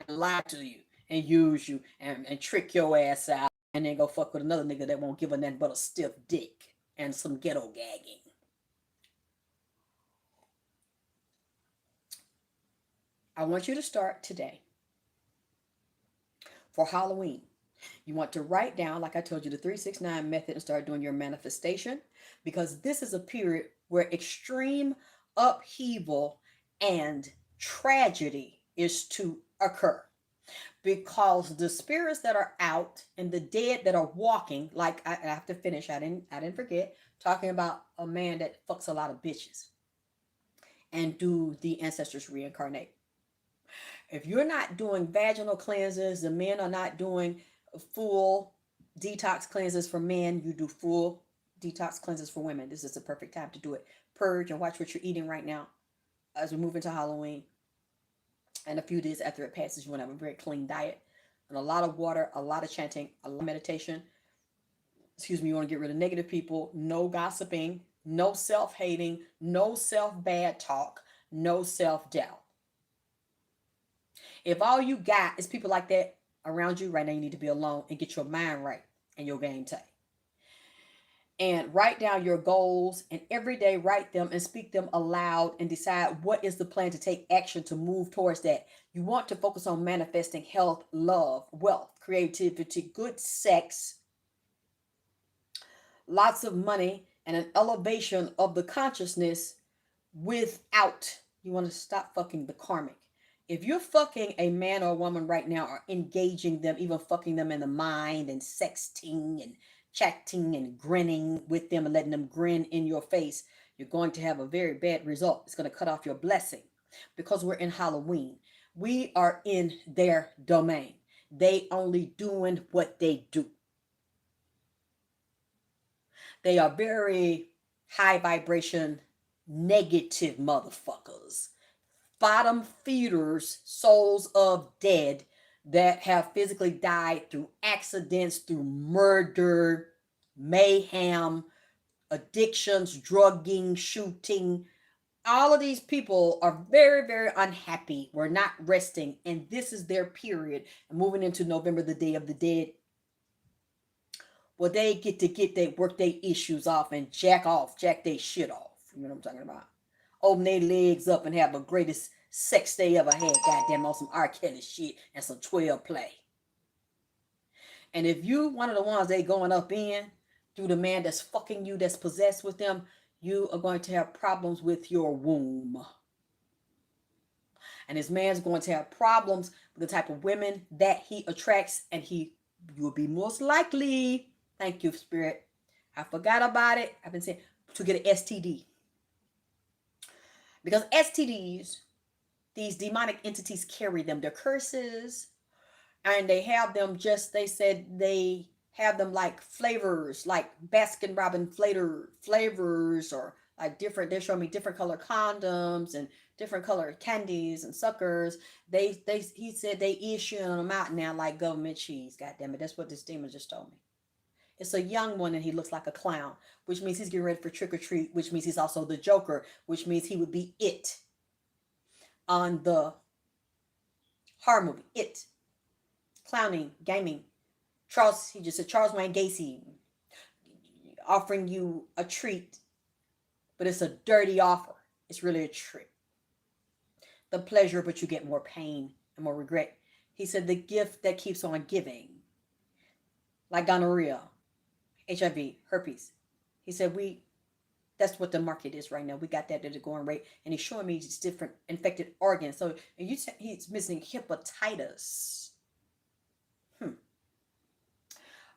and lie to you and use you and trick your ass out. And then go fuck with another nigga that won't give a nothing but a stiff dick and some ghetto gagging. I want you to start today for Halloween. You want to write down, like I told you, the 369 method and start doing your manifestation, because this is a period where extreme upheaval and tragedy is to occur. Because the spirits that are out and the dead that are walking, like I have to finish, I didn't forget, talking about a man that fucks a lot of bitches and do the ancestors reincarnate. If you're not doing vaginal cleanses, the men are not doing full detox cleanses for men, you do full detox cleanses for women. This is the perfect time to do it. Purge and watch what you're eating right now as we move into Halloween. And a few days after it passes, you want to have a very clean diet and a lot of water, a lot of chanting, a lot of meditation. You want to get rid of negative people, no gossiping, no self-hating, no self-bad talk, no self-doubt. If all you got is people like that around you right now, you need to be alone and get your mind right and your game tight. and write down your goals, and every day write them and speak them aloud and decide what is the plan to take action to move towards that. You want to focus on manifesting health, love, wealth, creativity, good sex, lots of money, and an elevation of the consciousness without, you want to stop fucking the karmic. If you're fucking a man or a woman right now, or engaging them, even fucking them in the mind and sexting and chatting and grinning with them and letting them grin in your face, you're going to have a very bad result. It's going to cut off your blessing, because we're in Halloween. We are in their domain. They only doing what they do. They are very high vibration, negative motherfuckers. Bottom feeders, souls of dead that have physically died through accidents, through murder, mayhem, addictions, drugging, shooting. All of these people are very, very unhappy. We're not resting. And this is their period. Moving into November, the Day of the Dead. Well, they get they work their issues off and jack their shit off. You know what I'm talking about? Open their legs up and have the greatest sex they ever had. Goddamn, on some R. Kelly shit and some 12 play. And if you one of the ones they going up in through the man that's fucking you, that's possessed with them, you are going to have problems with your womb. And this man's going to have problems with the type of women that he attracts, and you will be most likely, thank you, Spirit, I forgot about it, I've been saying, to get an STD. Because STDs, these demonic entities carry them. They're curses. And they have them they said they have them like flavors, like Baskin Robbins flavors, or like different, they're showing me different color condoms and different color candies and suckers. He said they issuing them out now like government cheese. God damn it. That's what this demon just told me. It's a young one and he looks like a clown, which means he's getting ready for trick or treat, which means he's also the Joker, which means he would be it on the horror movie, It. Clowning, gaming. He just said Charles Wayne Gacy offering you a treat, but it's a dirty offer. It's really a trick. The pleasure, but you get more pain and more regret. He said the gift that keeps on giving, like gonorrhea, HIV, herpes. He said that's what the market is right now. We got that at a going rate, and he's showing me these different infected organs. So he's missing hepatitis.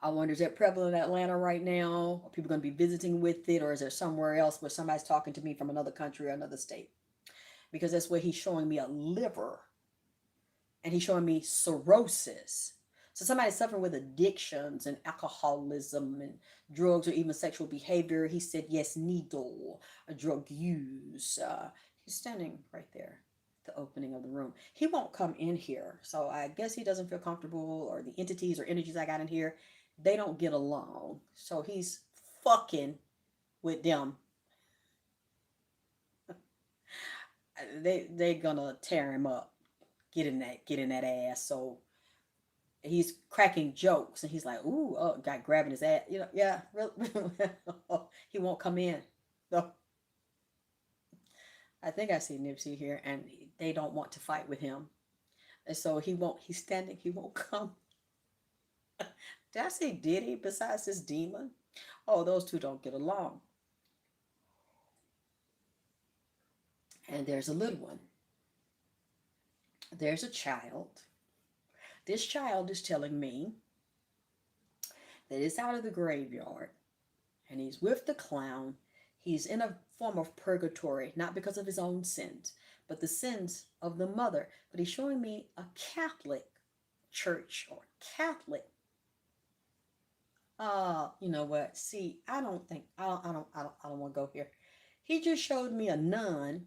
I wonder, is that prevalent in Atlanta right now? Are people going to be visiting with it, or is there somewhere else where somebody's talking to me from another country or another state? Because that's where he's showing me a liver, and he's showing me cirrhosis. So somebody's suffering with addictions and alcoholism and drugs or even sexual behavior. He said, yes, needle, drug use. He's standing right there at the opening of the room. He won't come in here. So I guess he doesn't feel comfortable, or the entities or energies I got in here, they don't get along. So he's fucking with them. They're gonna tear him up, get in that ass. So he's cracking jokes, and he's like, ooh, oh, guy grabbing his ass. You know, yeah, really. He won't come in. No. I think I see Nipsey here, and they don't want to fight with him. And so he's standing, he won't come. Did I say Diddy besides this demon? Oh, those two don't get along. And there's a little one. There's a child. This child is telling me that it's out of the graveyard, and he's with the clown. He's in a form of purgatory, not because of his own sins, but the sins of the mother. But he's showing me a Catholic church or Catholic. You know what? See, I don't want to go here. He just showed me a nun.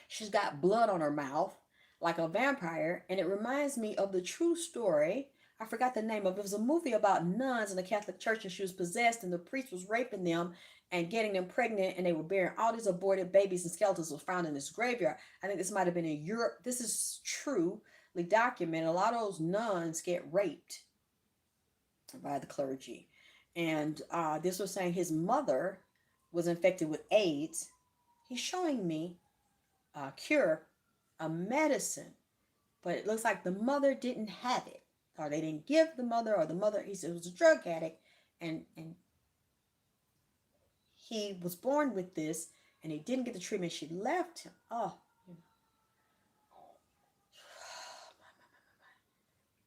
She's got blood on her mouth like a vampire, and it reminds me of the true story. I forgot the name of it. It was a movie about nuns in the Catholic Church, and she was possessed, and the priest was raping them and getting them pregnant, and they were bearing all these aborted babies, and skeletons were found in this graveyard. I think this might have been in Europe. This is truly documented. A lot of those nuns get raped by the clergy, And this was saying his mother was infected with AIDS. He's showing me a cure, a medicine, but it looks like the mother didn't have it, or they didn't give the mother, or the mother, he said, was a drug addict, and he was born with this, and he didn't get the treatment. She left him. Oh,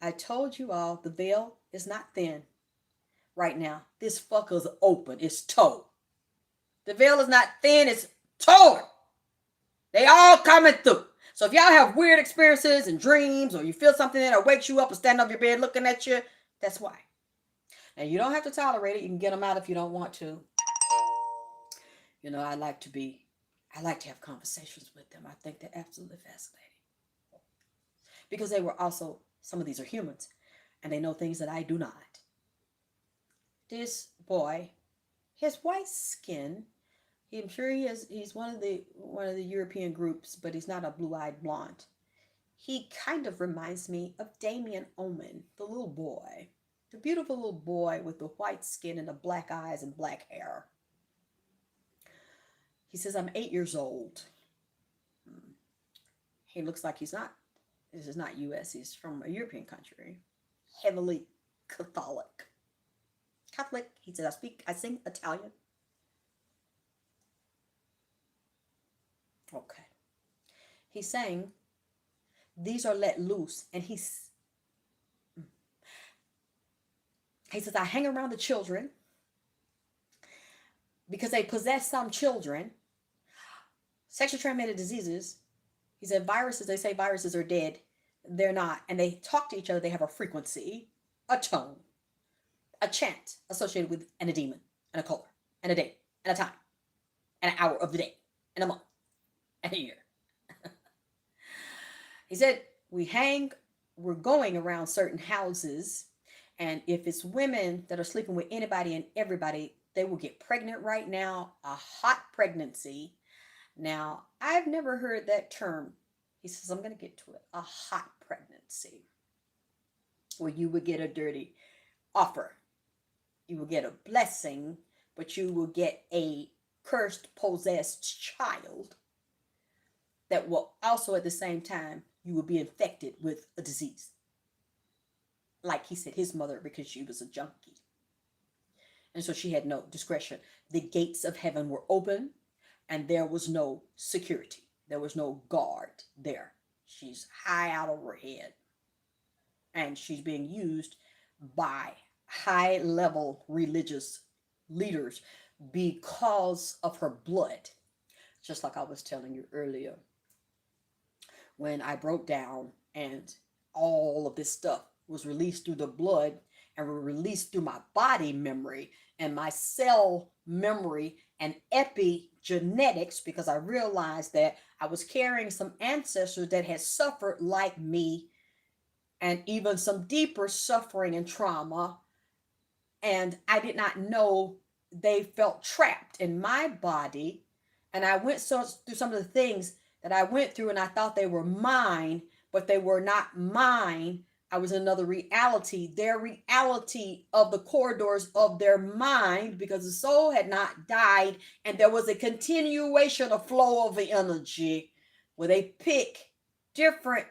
I told you all, the veil is not thin right now. This fucker's open. It's toe. The veil is not thin. It's torn. They all coming through. So if y'all have weird experiences and dreams, or you feel something that wakes you up and stand up your bed looking at you, that's why. Now, you don't have to tolerate it. You can get them out if you don't want to. You know, I like to have conversations with them. I think they're absolutely fascinating. Because they were also, some of these are humans, and they know things that I do not. This boy, his white skin, I'm sure he's one of the European groups, but he's not a blue-eyed blonde. He kind of reminds me of Damien Omen, the little boy. The beautiful little boy with the white skin and the black eyes and black hair. He says, I'm 8 years old. He looks like this is not US, he's from a European country. Heavily Catholic. He said, I sing Italian. Okay. He's saying, these are let loose. And he says, I hang around the children because they possess some children. Sexually transmitted diseases. He said viruses, they say viruses are dead. They're not. And they talk to each other. They have a frequency, a tone, a chant associated with and a demon and a color and a day and a time and an hour of the day and a month and a year. He said, we're going around certain houses, and if it's women that are sleeping with anybody and everybody, they will get pregnant right now, a hot pregnancy. Now, I've never heard that term. He says, I'm going to get to it. A hot pregnancy. Where you would get a dirty offer. You will get a blessing, but you will get a cursed, possessed child that will also at the same time, you will be infected with a disease. Like he said, his mother, because she was a junkie. And so she had no discretion. The gates of heaven were open, and there was no security. There was no guard there. She's high out over her head. And she's being used by high-level religious leaders because of her blood. Just like I was telling you earlier, when I broke down and all of this stuff was released through the blood and were released through my body memory and my cell memory and epigenetics, because I realized that I was carrying some ancestors that had suffered like me, and even some deeper suffering and trauma. And I did not know they felt trapped in my body. And I went through some of the things that I went through, and I thought they were mine, but they were not mine. I was in another reality, their reality of the corridors of their mind, because the soul had not died, and there was a continuation of flow of the energy where they pick different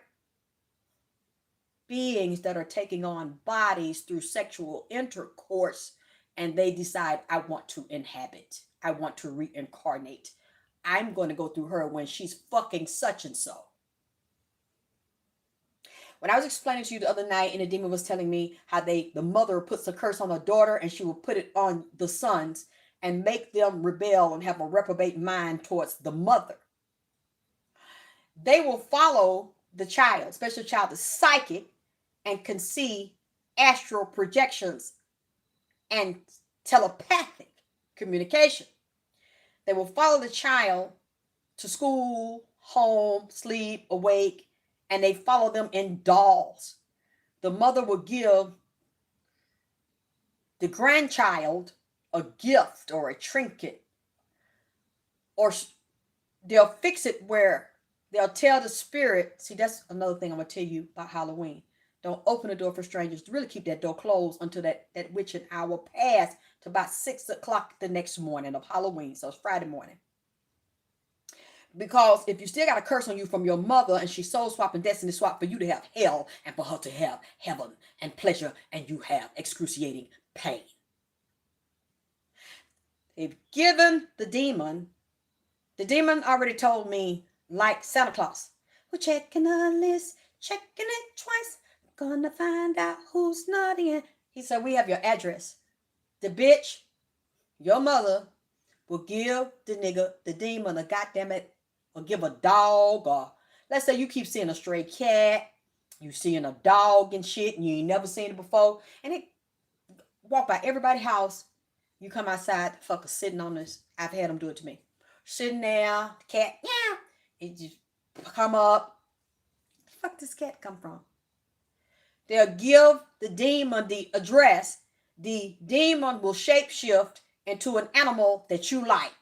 beings that are taking on bodies through sexual intercourse, and they decide, I want to inhabit, I want to reincarnate. I'm going to go through her when she's fucking such and so. When I was explaining to you the other night, and the demon was telling me how the mother puts a curse on her daughter, and she will put it on the sons and make them rebel and have a reprobate mind towards the mother. They will follow the child, especially the child is psychic and can see astral projections and telepathic communication. They will follow the child to school, home, sleep, awake, and they follow them in dolls. The mother will give the grandchild a gift or a trinket, or they'll fix it where they'll tell the spirit. See, that's another thing I'm going to tell you about Halloween. Don't open the door for strangers. Really keep that door closed until that witching hour pass to about 6 o'clock the next morning of Halloween. So it's Friday morning. Because if you still got a curse on you from your mother and she's soul swap and destiny swap for you to have hell and for her to have heaven and pleasure and you have excruciating pain. They've given the demon already told me, like Santa Claus, we're checking a list, checking it twice, gonna find out who's naughty. He said, we have your address. The bitch, your mother, will give the nigga, the demon, a goddamn it, or give a dog, or let's say you keep seeing a stray cat, you seeing a dog and shit, and you ain't never seen it before, and it walk by everybody's house. You come outside, the fucker sitting on this. I've had them do it to me. Sitting there, the cat, yeah, it just come up. Where the fuck this cat come from? They'll give the demon the address. The demon will shapeshift into an animal that you like.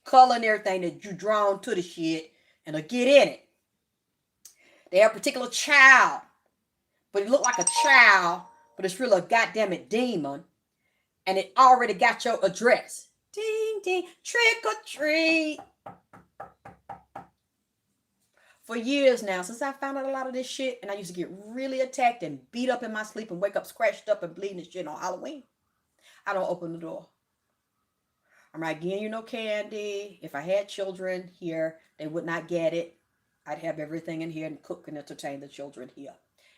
Color and everything that you drawn to the shit, and it'll get in it. They have a particular child, but it look like a child, but it's really a goddamn it demon. And it already got your address. Ding, ding, trick or treat. For years now, since I found out a lot of this shit, and I used to get really attacked and beat up in my sleep and wake up scratched up and bleeding and shit on Halloween, I don't open the door. I'm not giving you no candy. If I had children here, they would not get it. I'd have everything in here and cook and entertain the children here.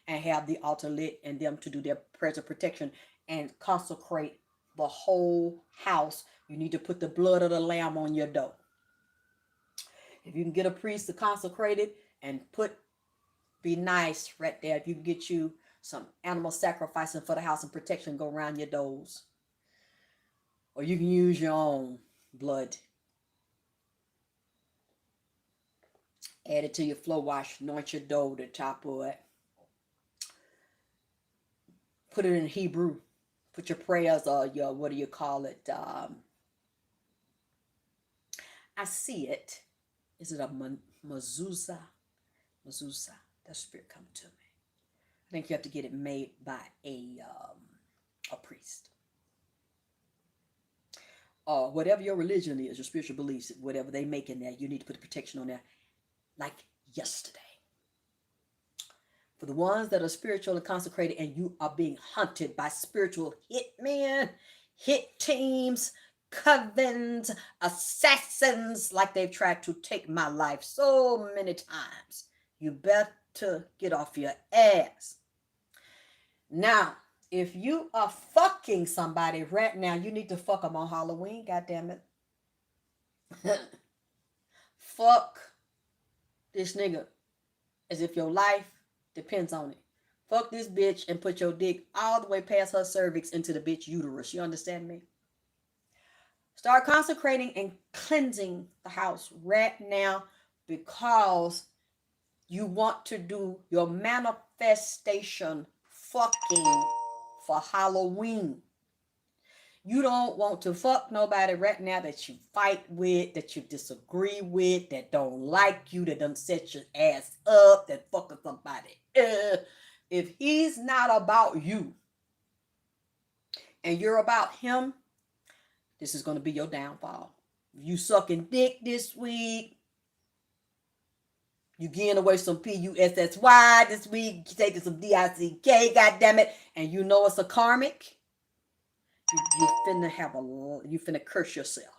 And have the altar lit and them to do their prayers of protection and consecrate the whole house. You need to put the blood of the lamb on your door. If you can get a priest to consecrate it and be nice right there. If you can get you some animal sacrificing for the house and protection, go around your doors. Or you can use your own blood. Add it to your floor wash. Anoint your dough to the top of it. Put it in Hebrew. Put your prayers or your, what do you call it? I see it. Is it a mezuzah? Mezuzah. That spirit come to me. I think you have to get it made by a priest. Or whatever your religion is, your spiritual beliefs, whatever they make in there, you need to put the protection on there like yesterday. For the ones that are spiritual and consecrated and you are being hunted by spiritual hitmen, hit teams, covens, assassins, like they've tried to take my life so many times, you better get off your ass. Now, if you are fucking somebody right now, you need to fuck them on Halloween, goddammit. Fuck this nigga as if your life depends on it. Fuck this bitch and put your dick all the way past her cervix into the bitch uterus. You understand me? Start consecrating and cleansing the house right now because you want to do your manifestation fucking for Halloween. You don't want to fuck nobody right now that you fight with, that you disagree with, that don't like you, that done set your ass up, that fucking somebody. If he's not about you and you're about him, this is going to be your downfall. You sucking dick this week. You getting away some PUSSY this week. You taking some DICK, goddammit. And you know it's a karmic. You finna curse yourself.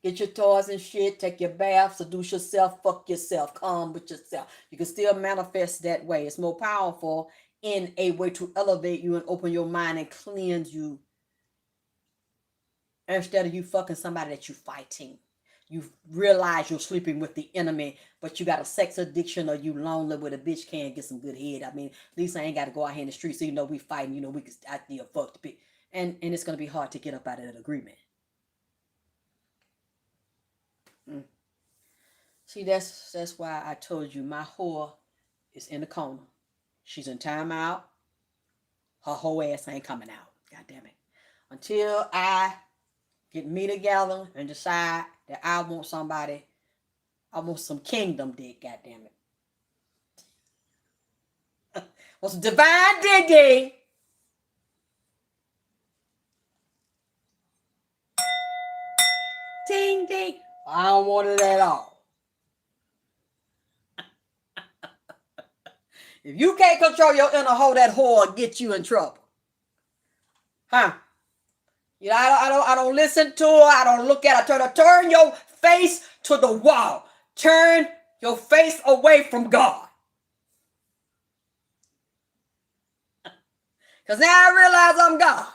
Get your toys and shit. Take your bath. Seduce yourself. Fuck yourself. Calm with yourself. You can still manifest that way. It's more powerful in a way to elevate you and open your mind and cleanse you. Instead of you fucking somebody that you fighting. You realize you're sleeping with the enemy, but you got a sex addiction or you lonely where the bitch can't get some good head. I mean, at least I ain't got to go out here in the streets. So, you know, we fighting, you know, we can out there fuck the bitch. And it's going to be hard to get up out of that agreement. See, that's why I told you my whore is in the corner. She's in timeout. Her whole ass ain't coming out. God damn it. Until I get me together and decide that I want somebody, I want some kingdom dick, goddammit. Was divine ding ding. Ding ding. I don't want it at all. If you can't control your inner hoe, that whore will get you in trouble. Huh? You know, I don't listen to her. I don't look at her. Turn your face to the wall. Turn your face away from God. Because now I realize I'm God.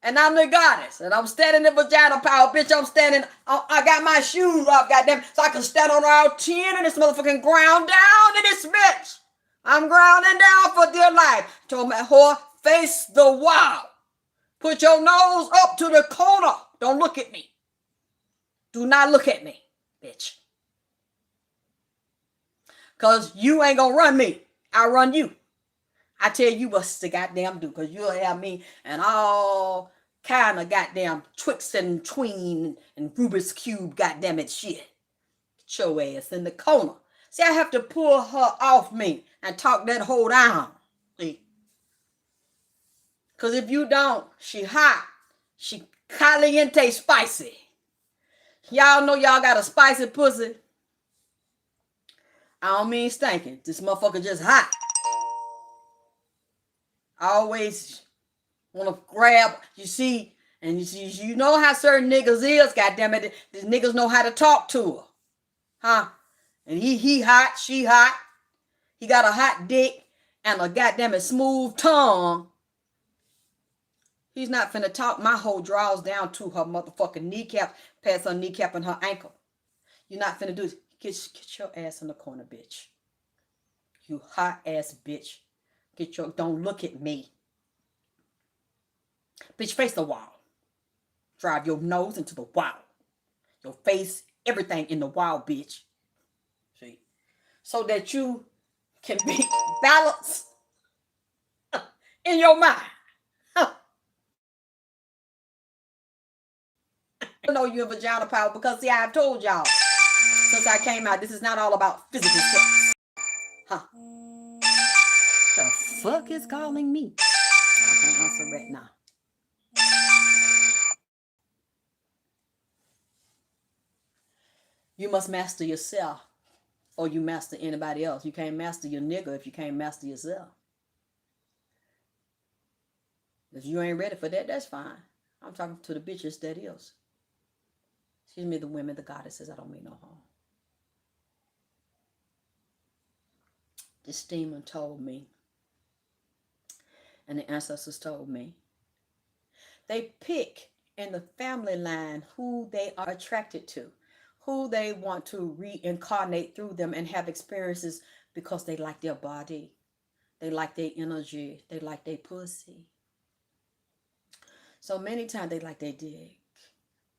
And I'm the goddess. And I'm standing in vagina power. Bitch, I'm standing. I got my shoes off, goddamn. So I can stand on all 10 and this motherfucking ground down in this bitch. I'm grounding down for dear life. Told my whore, face the wall. Put your nose up to the corner. Don't look at me. Do not look at me, bitch. Because you ain't going to run me. I run you. I tell you what's the goddamn do. Because you'll have me and all kind of goddamn Twix and tween and Rubik's Cube goddamn it shit. Get your ass in the corner. See, I have to pull her off me and talk that hoe down. See? Because if you don't, she hot. She caliente spicy. Y'all know y'all got a spicy pussy. I don't mean stinking. This motherfucker just hot. I always want to grab, you see, and you know how certain niggas is, goddammit. These niggas know how to talk to her. Huh? And he hot, she hot. He got a hot dick and a goddamn smooth tongue. He's not finna talk my whole draws down to her motherfucking kneecap, past her kneecap and her ankle. You're not finna do this. Get your ass in the corner, bitch. You hot ass bitch. Don't look at me. Bitch, face the wall. Drive your nose into the wall. Your face, everything in the wall, bitch. See? So that you can be balanced in your mind. I know you're vagina power because, see, I've told y'all since I came out, this is not all about physical sex. Huh? The fuck is calling me? I can't answer right now. You must master yourself or you master anybody else. You can't master your nigga if you can't master yourself. If you ain't ready for that, that's fine. I'm talking to the bitches that is. Excuse me, the women, the goddesses, I don't mean no harm. This demon told me, and the ancestors told me, they pick in the family line who they are attracted to, who they want to reincarnate through them and have experiences because they like their body, they like their energy, they like their pussy. So many times they like their dick.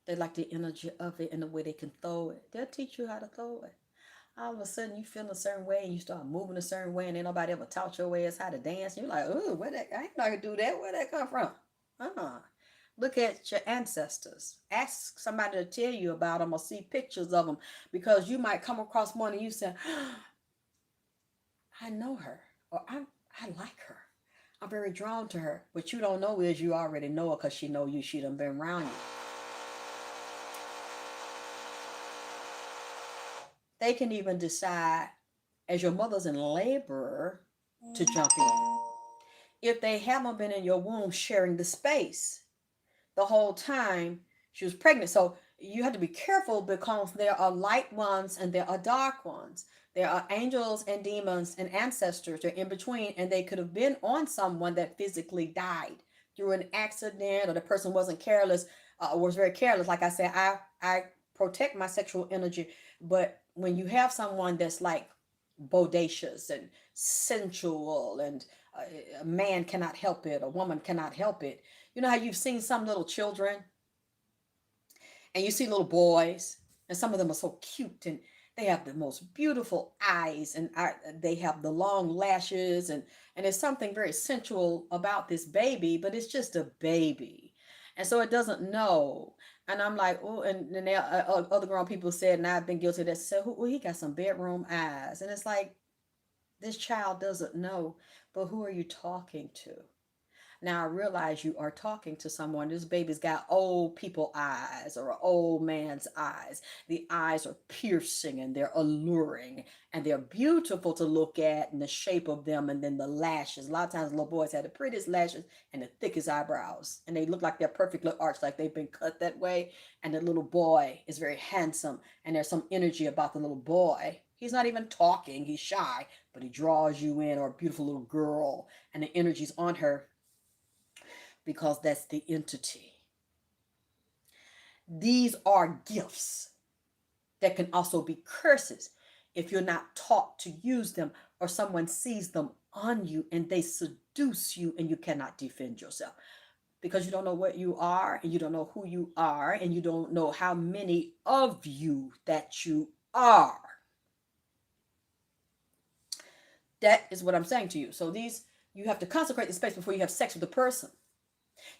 They like the energy of it and the way they can throw it. They'll teach you how to throw it. All of a sudden you feel a certain way and you start moving a certain way and ain't nobody ever taught your ass how to dance. And you're like, ooh, I ain't not gonna do that. Where'd that come from? Look at your ancestors. Ask somebody to tell you about them or see pictures of them, because you might come across one and you say, I know her, or I like her. I'm very drawn to her. What you don't know is you already know her because she know you. She done been around you. They can even decide, as your mother's in labor, to jump in. If they haven't been in your womb sharing the space the whole time she was pregnant. So you have to be careful because there are light ones and there are dark ones. There are angels and demons and ancestors. They're in between, and they could have been on someone that physically died through an accident, or the person wasn't careless, was very careless. Like I said, I protect my sexual energy, but when you have someone that's like bodacious and sensual, and a man cannot help it, a woman cannot help it. You know how you've seen some little children and you see little boys, and some of them are so cute and they have the most beautiful eyes, and they have the long lashes, and there's something very sensual about this baby, but it's just a baby. And so it doesn't know. And I'm like, oh, and then other grown people said, and I've been guilty of that, said, well, he got some bedroom eyes. And it's like, This child doesn't know, but who are you talking to? Now I realize you are talking to someone. This baby's got old people eyes or an old man's eyes. The eyes are piercing and they're alluring and they're beautiful to look at and the shape of them, and then the lashes. A lot of times little boys have the prettiest lashes and the thickest eyebrows. And they look like they're perfectly arched, like they've been cut that way. And the little boy is very handsome and there's some energy about the little boy. He's not even talking, he's shy, but he draws you in, or a beautiful little girl, and the energy's on her because that's the entity. These are gifts that can also be curses if you're not taught to use them, or someone sees them on you and they seduce you and you cannot defend yourself because you don't know what you are and you don't know who you are and you don't know how many of you that you are. That is what I'm saying to you. So you have to consecrate the space before you have sex with the person.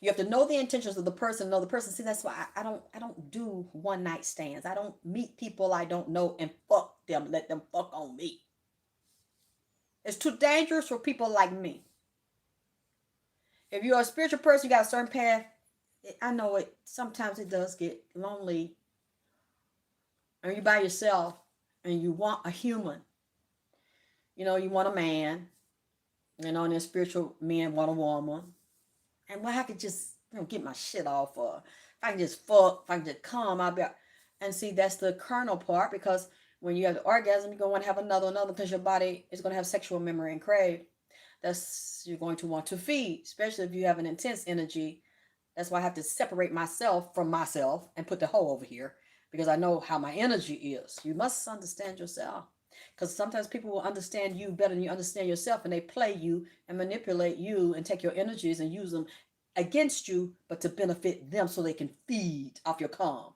You have to know the intentions of the person, know the person. See, that's why I don't do one night stands. I don't meet people I don't know and fuck them, let them fuck on me. It's too dangerous for people like me. If you're a spiritual person, you got a certain path. I know it. Sometimes it does get lonely, and you're by yourself, and you want a human. You know, you want a man. You know, and then spiritual men want a woman. And well, I could just get my shit off. If I can just fuck, if I can just come, I'll be. And see, that's the carnal part, because when you have the orgasm, you're gonna want to have another, because your body is gonna have sexual memory and crave. That's you're going to want to feed, especially if you have an intense energy. That's why I have to separate myself from myself and put the hoe over here, because I know how my energy is. You must understand yourself. Because sometimes people will understand you better than you understand yourself, and they play you and manipulate you and take your energies and use them against you, but to benefit them so they can feed off your calm.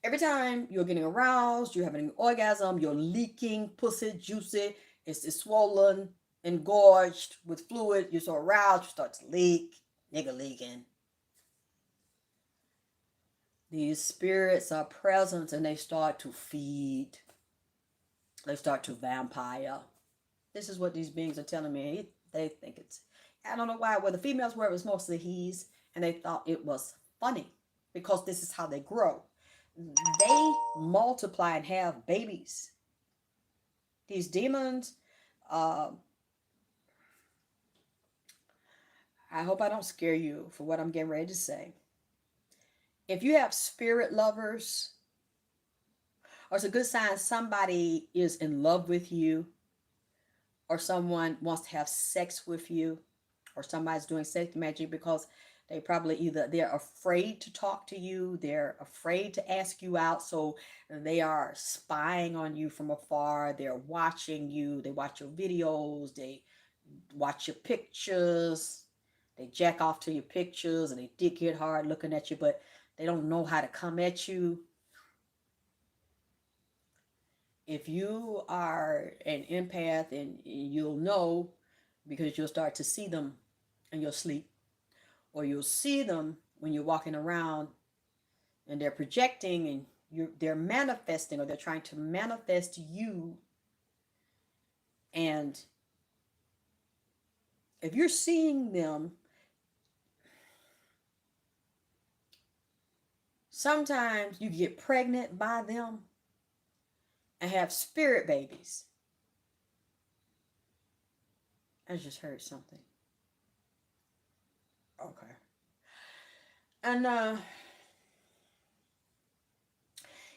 Every time you're getting aroused, you're having an orgasm, you're leaking pussy, juicy, it's swollen, engorged with fluid, you're so aroused, you start to leak, nigga leaking. These spirits are present and they start to feed. They start to vampire. This is what these beings are telling me. They think it's, I don't know why. Well, the females were, it was mostly he's, and they thought it was funny because this is how they grow. They multiply and have babies. These demons, I hope I don't scare you for what I'm getting ready to say. If you have spirit lovers, or it's a good sign somebody is in love with you, or someone wants to have sex with you, or somebody's doing sex magic, because they probably either they're afraid to talk to you, they're afraid to ask you out, so they are spying on you from afar, they're watching you, they watch your videos, they watch your pictures, they jack off to your pictures, and they dick it hard looking at you, but they don't know how to come at you. If you are an empath, and you'll know, because you'll start to see them in your sleep, or you'll see them when you're walking around and they're projecting, and they're manifesting, or they're trying to manifest you. And if you're seeing them, sometimes you get pregnant by them and have spirit babies. I just heard something. Okay. And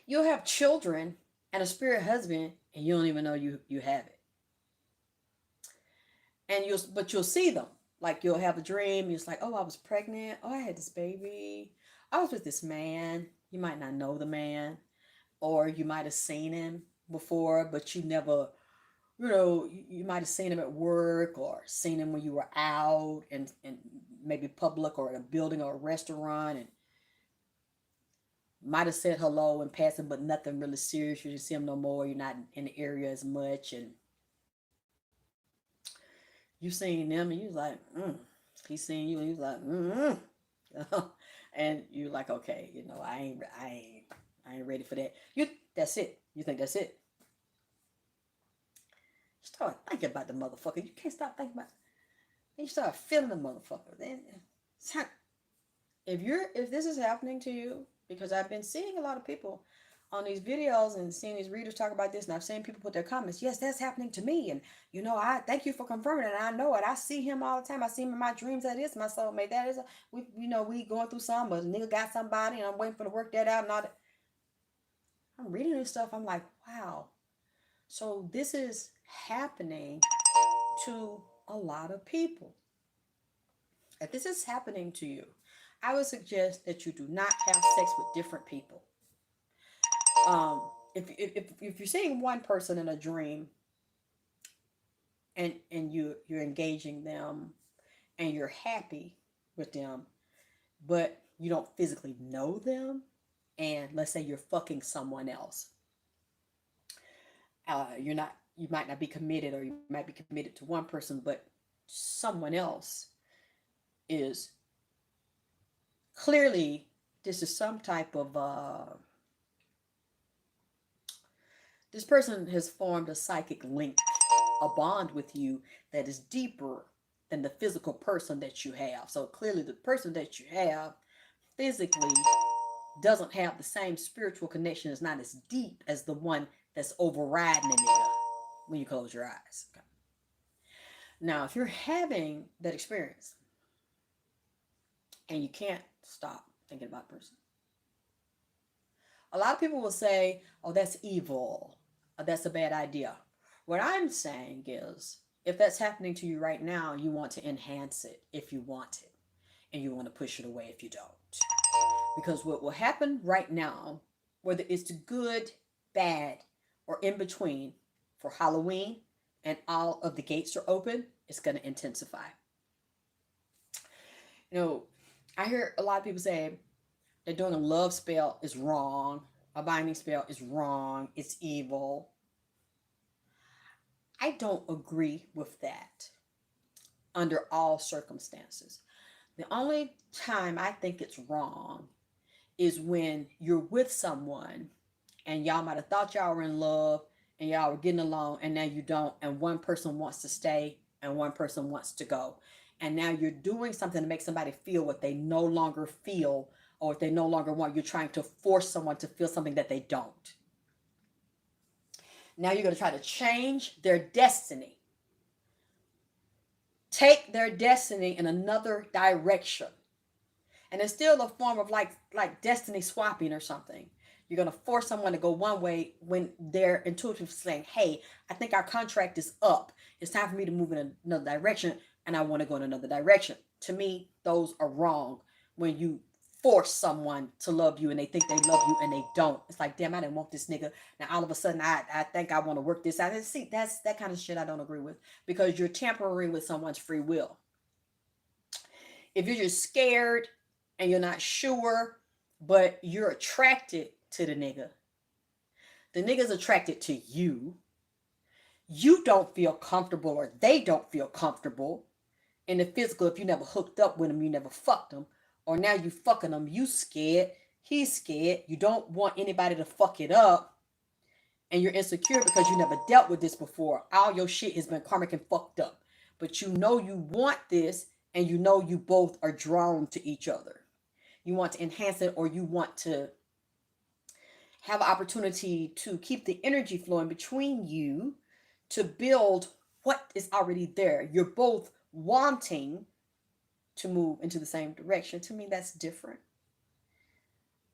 you'll have children and a spirit husband, and you don't even know you have it. And you'll see them. Like, you'll have a dream, you're just like, oh, I was pregnant, oh, I had this baby, I was with this man. You might not know the man, or you might have seen him before, but you never, you might have seen him at work, or seen him when you were out and maybe public, or in a building or a restaurant, and might have said hello in passing, but nothing really serious. You didn't see him no more. You're not in the area as much, and you seen them, and you was like, he seen you, and he was like, and you're like, okay, I ain't ready for that. That's it. You think that's it? Start thinking about the motherfucker. You can't stop thinking about it. You start feeling the motherfucker. Then if this is happening to you, because I've been seeing a lot of people on these videos and seeing these readers talk about this, and I've seen people put their comments, yes, that's happening to me. And I thank you for confirming it. And I know it. I see him all the time. I see him in my dreams. That is my soulmate. That is we going through something, but nigga got somebody and I'm waiting for to work that out and all that. I'm reading this stuff. I'm like, wow. So this is happening to a lot of people. If this is happening to you, I would suggest that you do not have sex with different people. If you're seeing one person in a dream and you're engaging them and you're happy with them, but you don't physically know them, and let's say you're fucking someone else, you might not be committed, or you might be committed to one person, but someone else is clearly, this is some type of this person has formed a psychic link, a bond with you that is deeper than the physical person that you have. So clearly the person that you have physically doesn't have the same spiritual connection, is not as deep as the one that's overriding the nigga when you close your eyes. Okay. Now, if you're having that experience and you can't stop thinking about the person, a lot of people will say, oh, that's evil. Oh, that's a bad idea. What I'm saying is, if that's happening to you right now, you want to enhance it if you want it, and you want to push it away if you don't. Because what will happen right now, whether it's good, bad, or in between, for Halloween and all of the gates are open, it's going to intensify. I hear a lot of people say that doing a love spell is wrong, a binding spell is wrong, it's evil. I don't agree with that under all circumstances. The only time I think it's wrong is when you're with someone and y'all might have thought y'all were in love and y'all were getting along, and now you don't, and one person wants to stay and one person wants to go. And now you're doing something to make somebody feel what they no longer feel, or what they no longer want. You're trying to force someone to feel something that they don't. Now you're going to try to change their destiny. Take their destiny in another direction. And it's still a form of like destiny swapping or something. You're going to force someone to go one way when they're intuitively saying, hey, I think our contract is up. It's time for me to move in another direction, and I want to go in another direction. To me, those are wrong. When you force someone to love you and they think they love you and they don't. It's like, damn, I didn't want this nigga. Now all of a sudden I think I want to work this out. And see, that's that kind of shit I don't agree with, because you're tampering with someone's free will. If you're just scared and you're not sure, but you're attracted to the nigga's attracted to you. You don't feel comfortable, or they don't feel comfortable in the physical. If you never hooked up with them, you never fucked them, or now you fucking them, you scared, he's scared, you don't want anybody to fuck it up, and you're insecure because you never dealt with this before. All your shit has been karmic and fucked up, but you know you want this, and you know you both are drawn to each other. You want to enhance it, or you want to have an opportunity to keep the energy flowing between you to build what is already there. You're both wanting to move into the same direction. To me, that's different.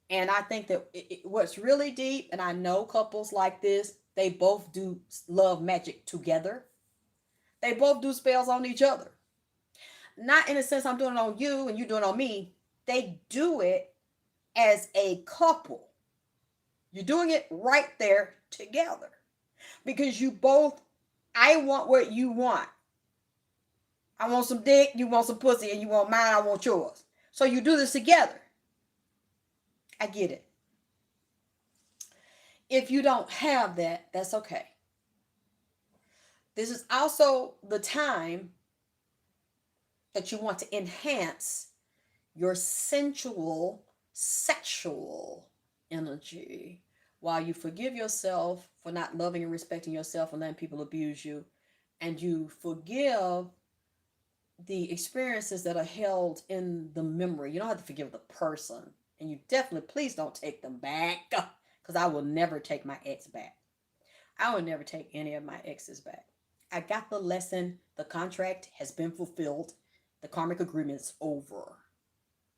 And I think that what's really deep, and I know couples like this, they both do love magic together. They both do spells on each other. Not in a sense I'm doing it on you and you doing it on me. They do it as a couple. You're doing it right there together. Because you both, I want what you want. I want some dick, you want some pussy, and you want mine, I want yours. So you do this together. I get it. If you don't have that, that's okay. This is also the time that you want to enhance your sensual, sexual energy while you forgive yourself for not loving and respecting yourself and letting people abuse you. and you forgive the experiences that are held in the memory. You don't have to forgive the person. And you definitely, please don't take them back. Because I will never take my ex back. I will never take any of my exes back. I got the lesson. The contract has been fulfilled. The karmic agreement's over.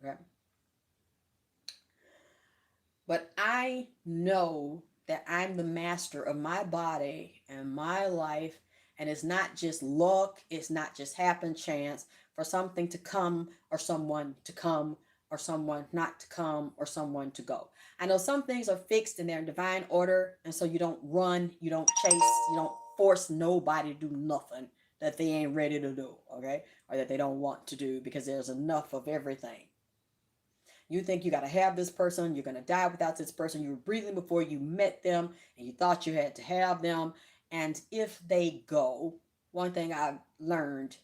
Okay? But I know that I'm the master of my body and my life. And it's not just luck. It's not just happen chance for something to come or someone to come or someone not to come or someone to go. I know some things are fixed and they're in divine order. And so you don't run, you don't chase, you don't force nobody to do nothing that they ain't ready to do, okay? Or that they don't want to do, because there's enough of everything. You think you got to have this person, you're going to die without this person. You were breathing before you met them, and you thought you had to have them. And if they go, one thing I've learned,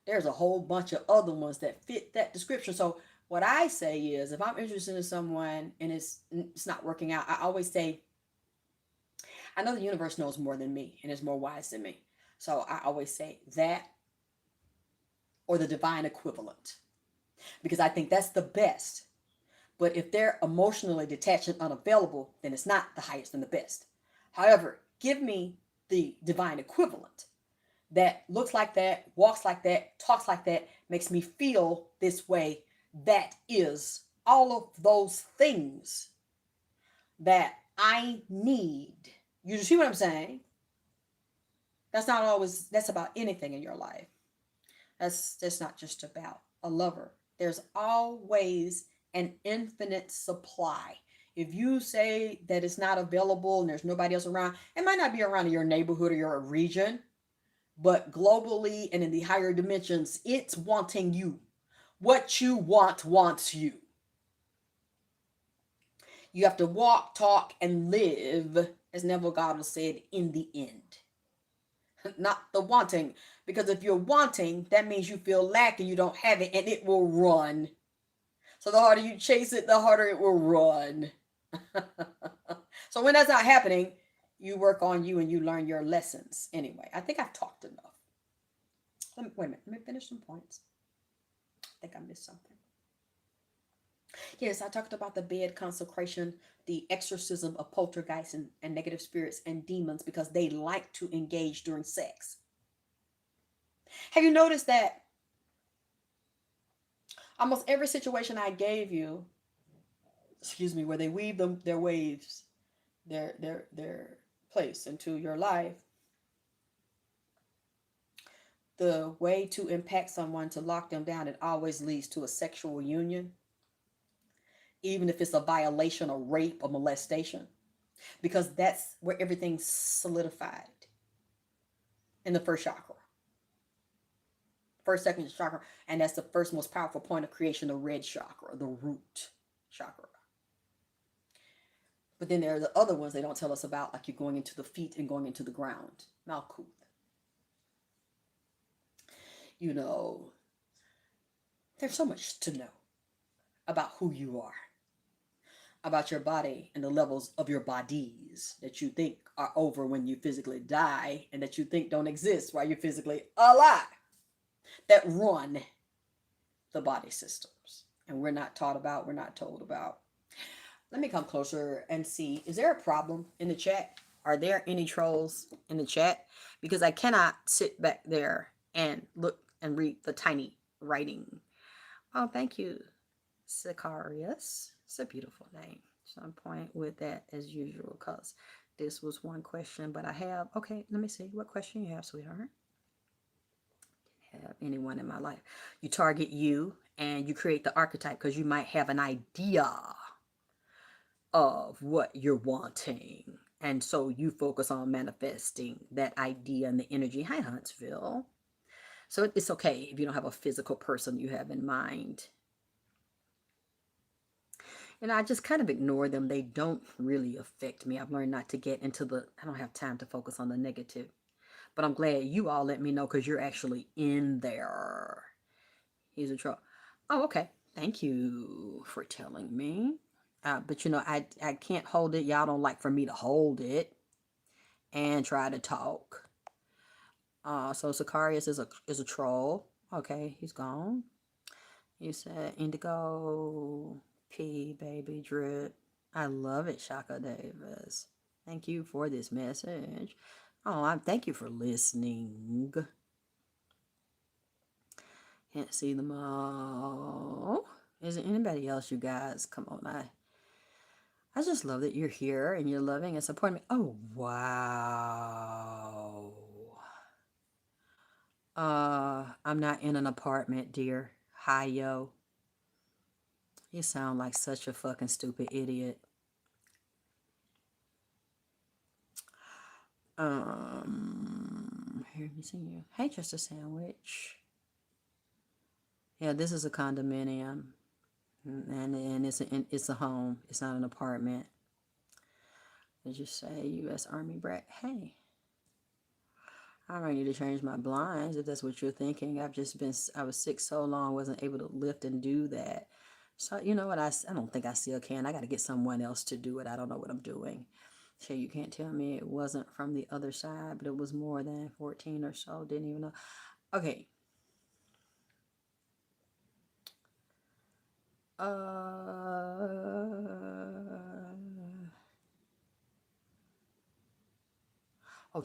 there's a whole bunch of other ones that fit that description. So what I say is, if I'm interested in someone and it's not working out, I always say, I know the universe knows more than me and is more wise than me. So I always say that or the divine equivalent, because I think that's the best. But if they're emotionally detached and unavailable, then it's not the highest and the best. However, give me the divine equivalent that looks like that, walks like that, talks like that, makes me feel this way. That is all of those things that I need. You see what I'm saying? That's not always, that's about anything in your life. That's not just about a lover. There's always an infinite supply. If you say that it's not available and there's nobody else around, it might not be around in your neighborhood or your region, but globally and in the higher dimensions, it's wanting you. What you want wants you. You have to walk, talk, and live, as Neville Goddard said, in the end. Not the wanting. Because if you're wanting, that means you feel lack and you don't have it, and it will run. So the harder you chase it, the harder it will run. So when that's not happening, you work on you and you learn your lessons. Anyway, I think I've talked enough. Wait a minute. Let me finish some points. I think I missed something. Yes, I talked about the bed consecration, the exorcism of poltergeists and negative spirits and demons, because they like to engage during sex. Have you noticed that almost every situation I gave you, where they weave their waves, their place into your life, the way to impact someone, to lock them down, it always leads to a sexual union, even if it's a violation, a rape, or molestation, because that's where everything's solidified in the first chakra. First, second chakra, and that's the first most powerful point of creation, the red chakra, the root chakra. But then there are the other ones they don't tell us about, like you're going into the feet and going into the ground, Malkuth. You know, there's so much to know about who you are, about your body and the levels of your bodies that you think are over when you physically die, and that you think don't exist while you're physically alive, that run the body systems. And we're not taught about, we're not told about. Let me come closer and see, is there a problem in the chat? Are there any trolls in the chat? Because I cannot sit back there and look and read the tiny writing. Oh, thank you, Sicarius. It's a beautiful name. So I'm pointing with that as usual, because this was one question, but I have, okay, let me see. What question you have, sweetheart? Didn't have anyone in my life. You target you and you create the archetype because you might have an idea of what you're wanting. And so you focus on manifesting that idea and the energy. Hi, Huntsville. So it's okay if you don't have a physical person you have in mind. And I just kind of ignore them. They don't really affect me. I've learned not to get into I don't have time to focus on the negative. But I'm glad you all let me know, because you're actually in there. He's a troll. Oh, okay. Thank you for telling me. But you know, I can't hold it. Y'all don't like for me to hold it and try to talk. So Sicarius is a troll. Okay, he's gone. You said Indigo P baby drip. I love it, Shaka Davis. Thank you for this message. Oh, thank you for listening. Can't see them all. Is there anybody else, you guys? Come on, I just love that you're here and you're loving and supporting me. Oh wow. I'm not in an apartment, dear. Hi yo. You sound like such a fucking stupid idiot. Here, let me see you. Hey, just a sandwich. Yeah, this is a condominium, and it's a home. It's not an apartment. Did you say U.S. Army brat? Hey, I might need to change my blinds if that's what you're thinking. I was sick so long, wasn't able to lift and do that. So you know what? I don't think I still can. I got to get someone else to do it. I don't know what I'm doing. So you can't tell me it wasn't from the other side, but it was more than 14 or so. Didn't even know. Okay. Oh,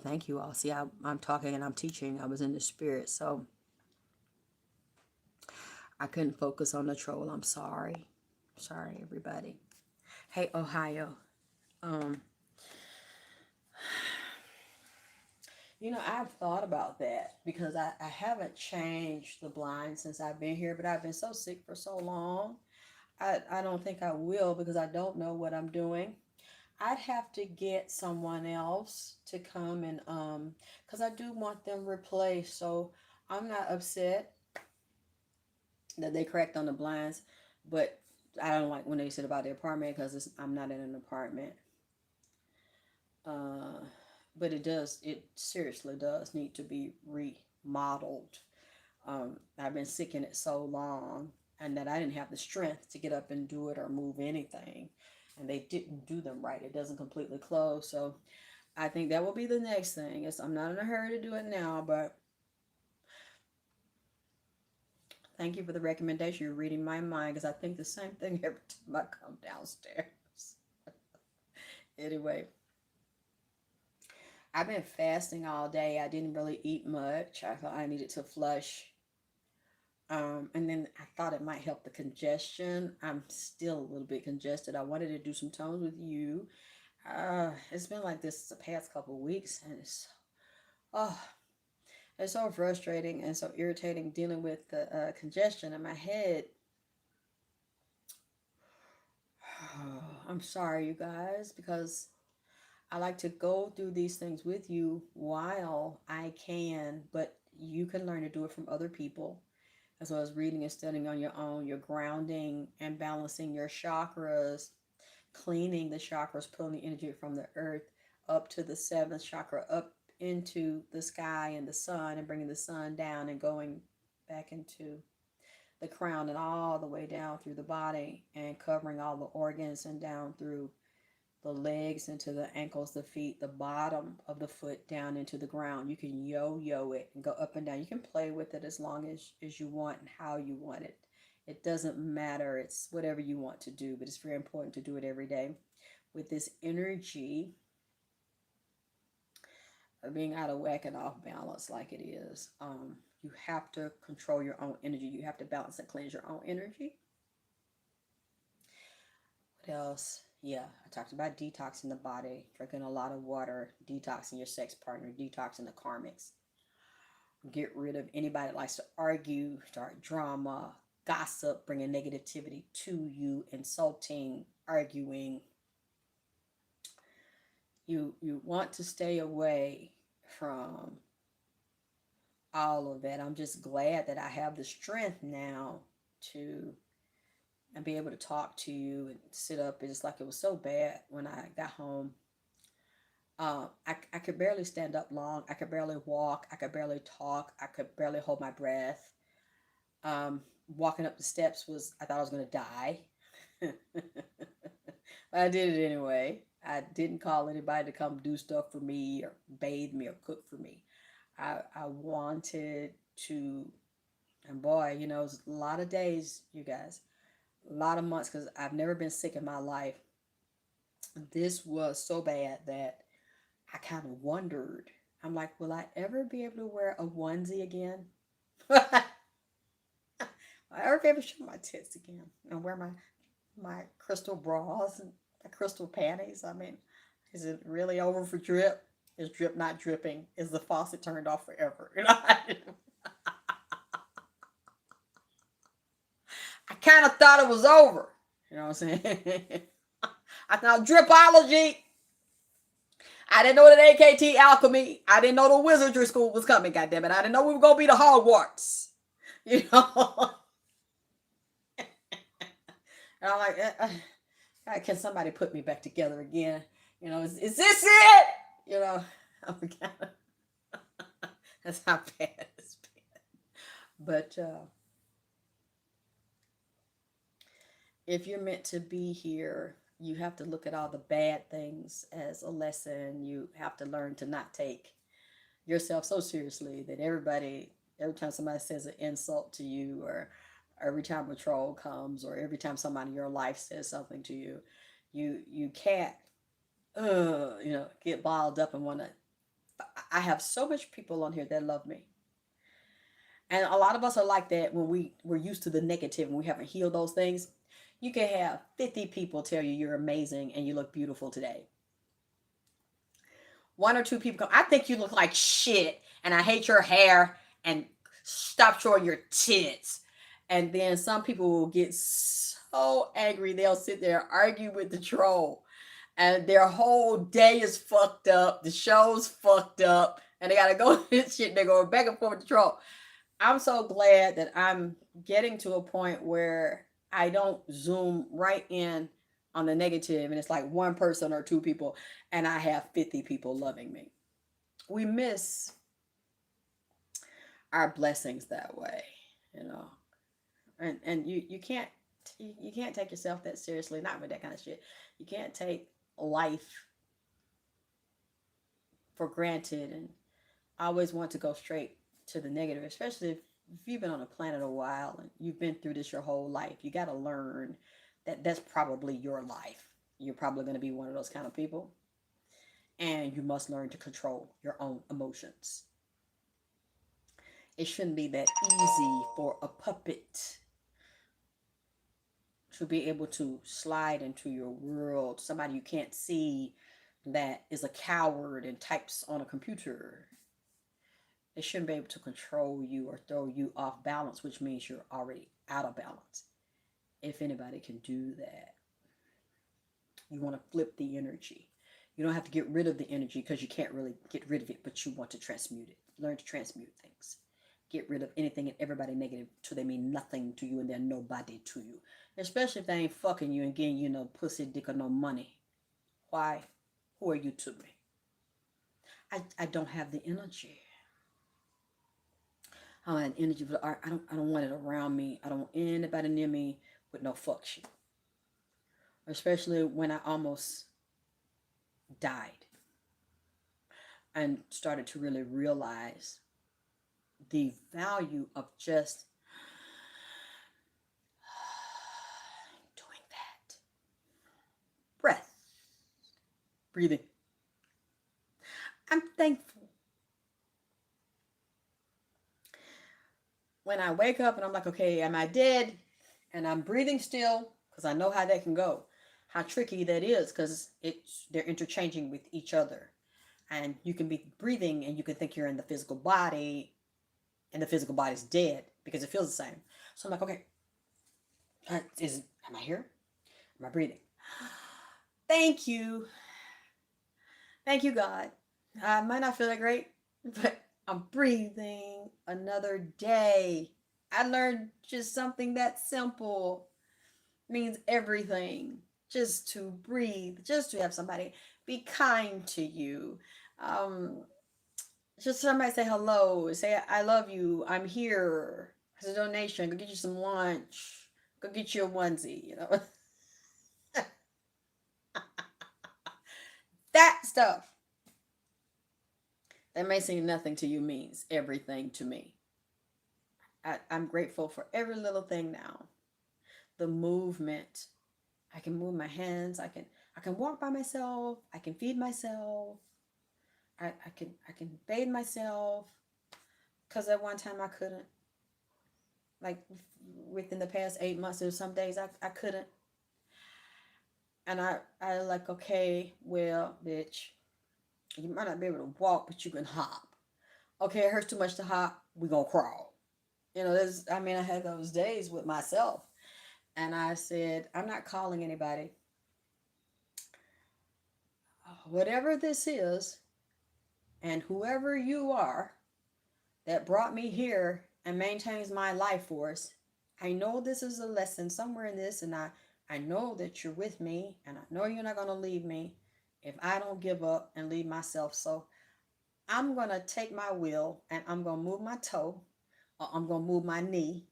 thank you all. See, I'm talking and I'm teaching. I was in the spirit, so I couldn't focus on the troll. I'm sorry. Sorry, everybody. Hey, Ohio. You know, I've thought about that because I haven't changed the blind since I've been here, but I've been so sick for so long. I don't think I will because I don't know what I'm doing. I'd have to get someone else to come and because I do want them replaced. So I'm not upset that they cracked on the blinds, but I don't like when they said about the apartment because I'm not in an apartment. Uh, but it seriously does need to be remodeled. I've been sick in it so long, and that I didn't have the strength to get up and do it or move anything, and they didn't do them right. It doesn't completely close, so I think that will be the next thing. I'm not in a hurry to do it now, but thank you for the recommendation. You're reading my mind because I think the same thing every time I come downstairs. Anyway, I've been fasting all day. I didn't really eat much. I thought I needed to flush. And then I thought it might help the congestion. I'm still a little bit congested. I wanted to do some tones with you. It's been like this the past couple of weeks, and oh, it's so frustrating and so irritating dealing with the congestion in my head. I'm sorry, you guys, because I like to go through these things with you while I can, but you can learn to do it from other people, as well as reading and studying on your own. You're grounding and balancing your chakras, cleaning the chakras, pulling the energy from the earth up to the seventh chakra, up into the sky and the sun, and bringing the sun down and going back into the crown and all the way down through the body and covering all the organs and down through the legs into the ankles, the feet, the bottom of the foot down into the ground. You can yo-yo it and go up and down. You can play with it as long as you want and how you want it. It doesn't matter. It's whatever you want to do, but it's very important to do it every day. With this energy of being out of whack and off balance like it is, you have to control your own energy. You have to balance and cleanse your own energy. What else? Yeah, I talked about detoxing the body, drinking a lot of water, detoxing your sex partner, detoxing the karmics. Get rid of anybody that likes to argue, start drama, gossip, bringing negativity to you, insulting, arguing. You want to stay away from all of that. I'm just glad that I have the strength now to and be able to talk to you and sit up. It's like it was so bad when I got home. I could barely stand up long. I could barely walk. I could barely talk. I could barely hold my breath. Walking up the steps I thought I was going to die. But I did it anyway. I didn't call anybody to come do stuff for me or bathe me or cook for me. I wanted to, and boy, you know, it was a lot of days, you guys, a lot of months, because I've never been sick in my life. This was so bad that I kind of wondered. I'm like, will I ever be able to wear a onesie again? Will I ever be able to show my tits again and wear my crystal bras and my crystal panties? I mean, is it really over for drip? Is drip not dripping? Is the faucet turned off forever? You know, I kind of thought it was over. You know what I'm saying? I thought dripology. I didn't know that AKT alchemy. I didn't know the wizardry school was coming. Goddamn it! I didn't know we were gonna be the Hogwarts. You know. And I'm like, can somebody put me back together again? You know, is this it? You know, I'm kind of, that's how bad it's been. But if you're meant to be here, you have to look at all the bad things as a lesson. You have to learn to not take yourself so seriously that every time somebody says an insult to you, or every time a troll comes, or every time somebody in your life says something to you, you can't, get balled up and want to. I have so much people on here that love me. And a lot of us are like that when we're used to the negative and we haven't healed those things. You can have 50 people tell you you're amazing and you look beautiful today. One or two people come, I think you look like shit and I hate your hair and stop showing your tits. And then some people will get so angry they'll sit there and argue with the troll. And their whole day is fucked up. The show's fucked up. And they gotta go this shit. They're going back and forth with the troll. I'm so glad that I'm getting to a point where I don't zoom right in on the negative and it's like one person or two people and I have 50 people loving me. We miss our blessings that way, you know. And you can't take yourself that seriously, not with that kind of shit. You can't take life for granted and always want to go straight to the negative, especially if you've been on a planet a while and you've been through this your whole life. You got to learn that that's probably your life. You're probably going to be one of those kind of people. And you must learn to control your own emotions. It shouldn't be that easy for a puppet to be able to slide into your world. Somebody you can't see that is a coward and types on a computer. They shouldn't be able to control you or throw you off balance, which means you're already out of balance. If anybody can do that, you want to flip the energy. You don't have to get rid of the energy because you can't really get rid of it, but you want to transmute it. Learn to transmute things. Get rid of anything and everybody negative till they mean nothing to you and they're nobody to you. Especially if they ain't fucking you and getting you no pussy, dick, or no money. Why? Who are you to me? I don't have the energy. I don't have energy for the art. I don't want it around me. I don't want anybody near me with no fuck shit. Especially when I almost died and started to really realize the value of just doing that. Breath. Breathing. I'm thankful. When I wake up and I'm like, okay, am I dead? And I'm breathing still, because I know how that can go. How tricky that is, because they're interchanging with each other. And you can be breathing and you can think you're in the physical body and the physical body's dead because it feels the same. So I'm like, okay, am I here? Am I breathing? Thank you. Thank you, God. I might not feel that great, but I'm breathing another day. I learned just something that simple means everything. Just to breathe, just to have somebody be kind to you. Um, just somebody say hello, say I love you, I'm here. As a donation, go get you some lunch, go get you a onesie, you know. That stuff That may seem nothing to you means everything to me. I'm grateful for every little thing now. The movement. I can move my hands. I can walk by myself. I can feed myself. I can bathe myself. Because at one time I couldn't. Like within the past 8 months, there's some days I couldn't. And I like, okay, well, bitch, you might not be able to walk, but you can hop. Okay, it hurts too much to hop, we gonna crawl. I had those days with myself. And I said, I'm not calling anybody. Whatever this is, and whoever you are that brought me here and maintains my life force, I know this is a lesson somewhere in this, and I know that you're with me, and I know you're not going to leave me if I don't give up and leave myself. So I'm going to take my will and I'm going to move my toe, or I'm going to move my knee,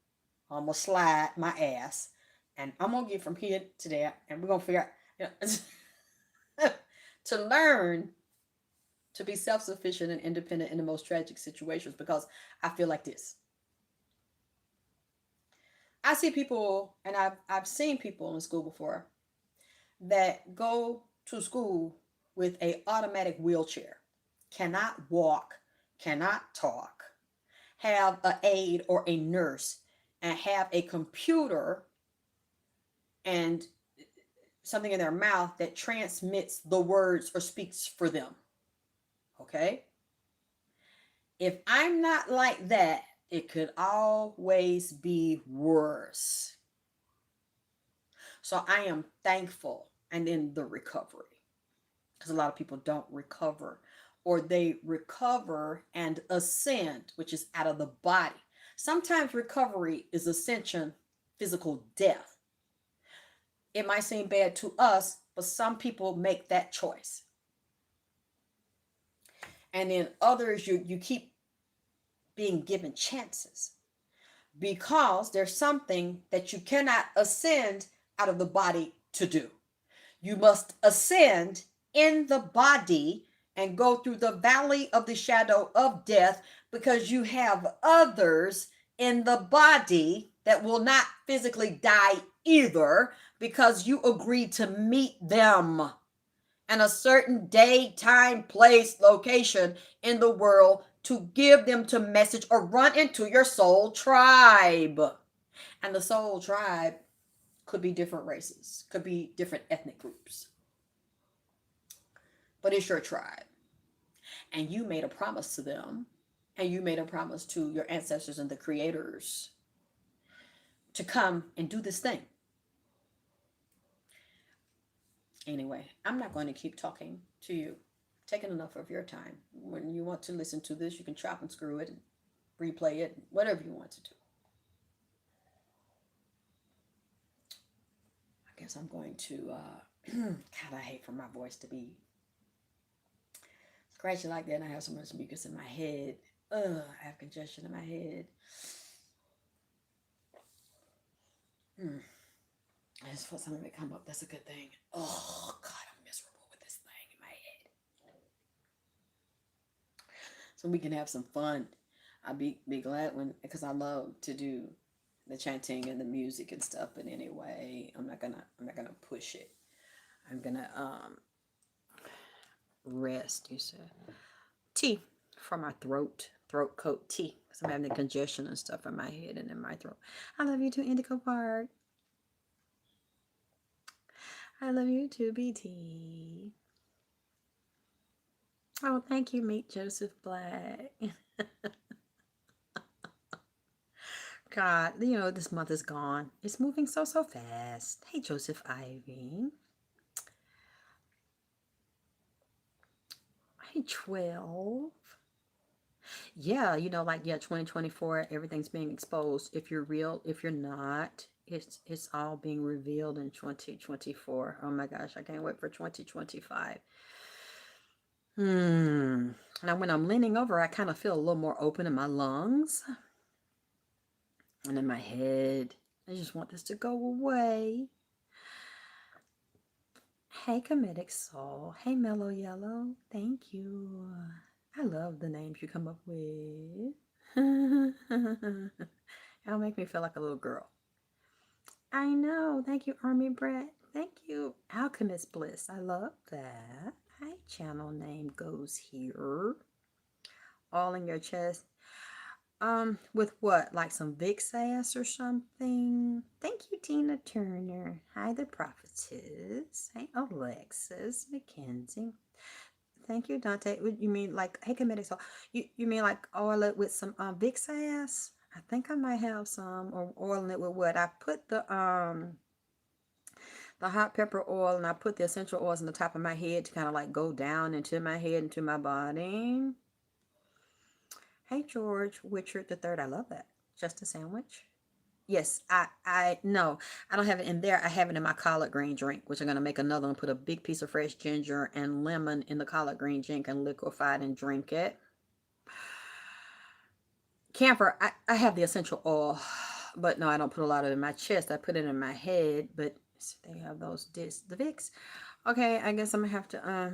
or I'm going to slide my ass, and I'm going to get from here to there, and we're going to figure out, to learn to be self-sufficient and independent in the most tragic situations, because I feel like this. I see people, and I've seen people in school before that go to school with a automatic wheelchair, cannot walk, cannot talk, have an aide or a nurse, and have a computer and something in their mouth that transmits the words or speaks for them. Okay? If I'm not like that, it could always be worse. So I am thankful and in the recovery, because a lot of people don't recover, or they recover and ascend, which is out of the body. Sometimes recovery is ascension, physical death. It might seem bad to us, but some people make that choice. And then others, you keep being given chances, because there's something that you cannot ascend out of the body to do. You must ascend in the body and go through the valley of the shadow of death, because you have others in the body that will not physically die either, because you agreed to meet them in a certain day, time, place, location in the world to give them to message or run into your soul tribe. And the soul tribe could be different races, could be different ethnic groups, but it's your tribe. And you made a promise to them, and you made a promise to your ancestors and the creators to come and do this thing. Anyway, I'm not going to keep talking to you. Taking enough of your time. When you want to listen to this, you can chop and screw it and replay it, whatever you want to do. I guess I'm going to, God, I hate for my voice to be scratchy like that, and I have so much mucus in my head. I have congestion in my head. I just felt something to come up. That's a good thing. Oh, God, I'm miserable with this thing in my head. So we can have some fun. I'll be glad when, because I love to do the chanting and the music and stuff. But anyway, I'm not gonna push it. I'm gonna rest. You said tea for my throat coat tea, because I'm having the congestion and stuff in my head and in my throat. I love you too, Indigo Park. I love you too, BT. Oh, thank you, Meet Joseph Black. God, this month is gone. It's moving so fast. Hey, Joseph Ivy. Hey, 12. Yeah, 2024, everything's being exposed. If you're real, if you're not, it's all being revealed in 2024. Oh my gosh, I can't wait for 2025. Now, when I'm leaning over, I kind of feel a little more open in my lungs and in my head. I just want this to go away. Hey, Comedic Soul. Hey, Mellow Yellow. Thank you. I love the names you come up with. That'll make me feel like a little girl. I know. Thank you, Army Brett. Thank you, Alchemist Bliss. I love that. Hi, channel name goes here. All in your chest. With what? Like some Vicks ass or something? Thank you, Tina Turner. Hi, the prophetess. Hey, Alexyss Mackenzie. Thank you, Dante. You mean like, hey, comedic soul. You mean like oil it with some Vicks ass? I think I might have some, or oiling it with what? I put the hot pepper oil, and I put the essential oils on the top of my head to kind of like go down into my head, into my body. Hey, George Witcher III. I love that. Just a sandwich. Yes, no, I don't have it in there. I have it in my collard green drink, which I'm going to make another one. Put a big piece of fresh ginger and lemon in the collard green drink and liquefy it and drink it. Camphor, I have the essential oil, but no, I don't put a lot of it in my chest. I put it in my head, but they have those the Vicks. Okay, I guess I'm going to have to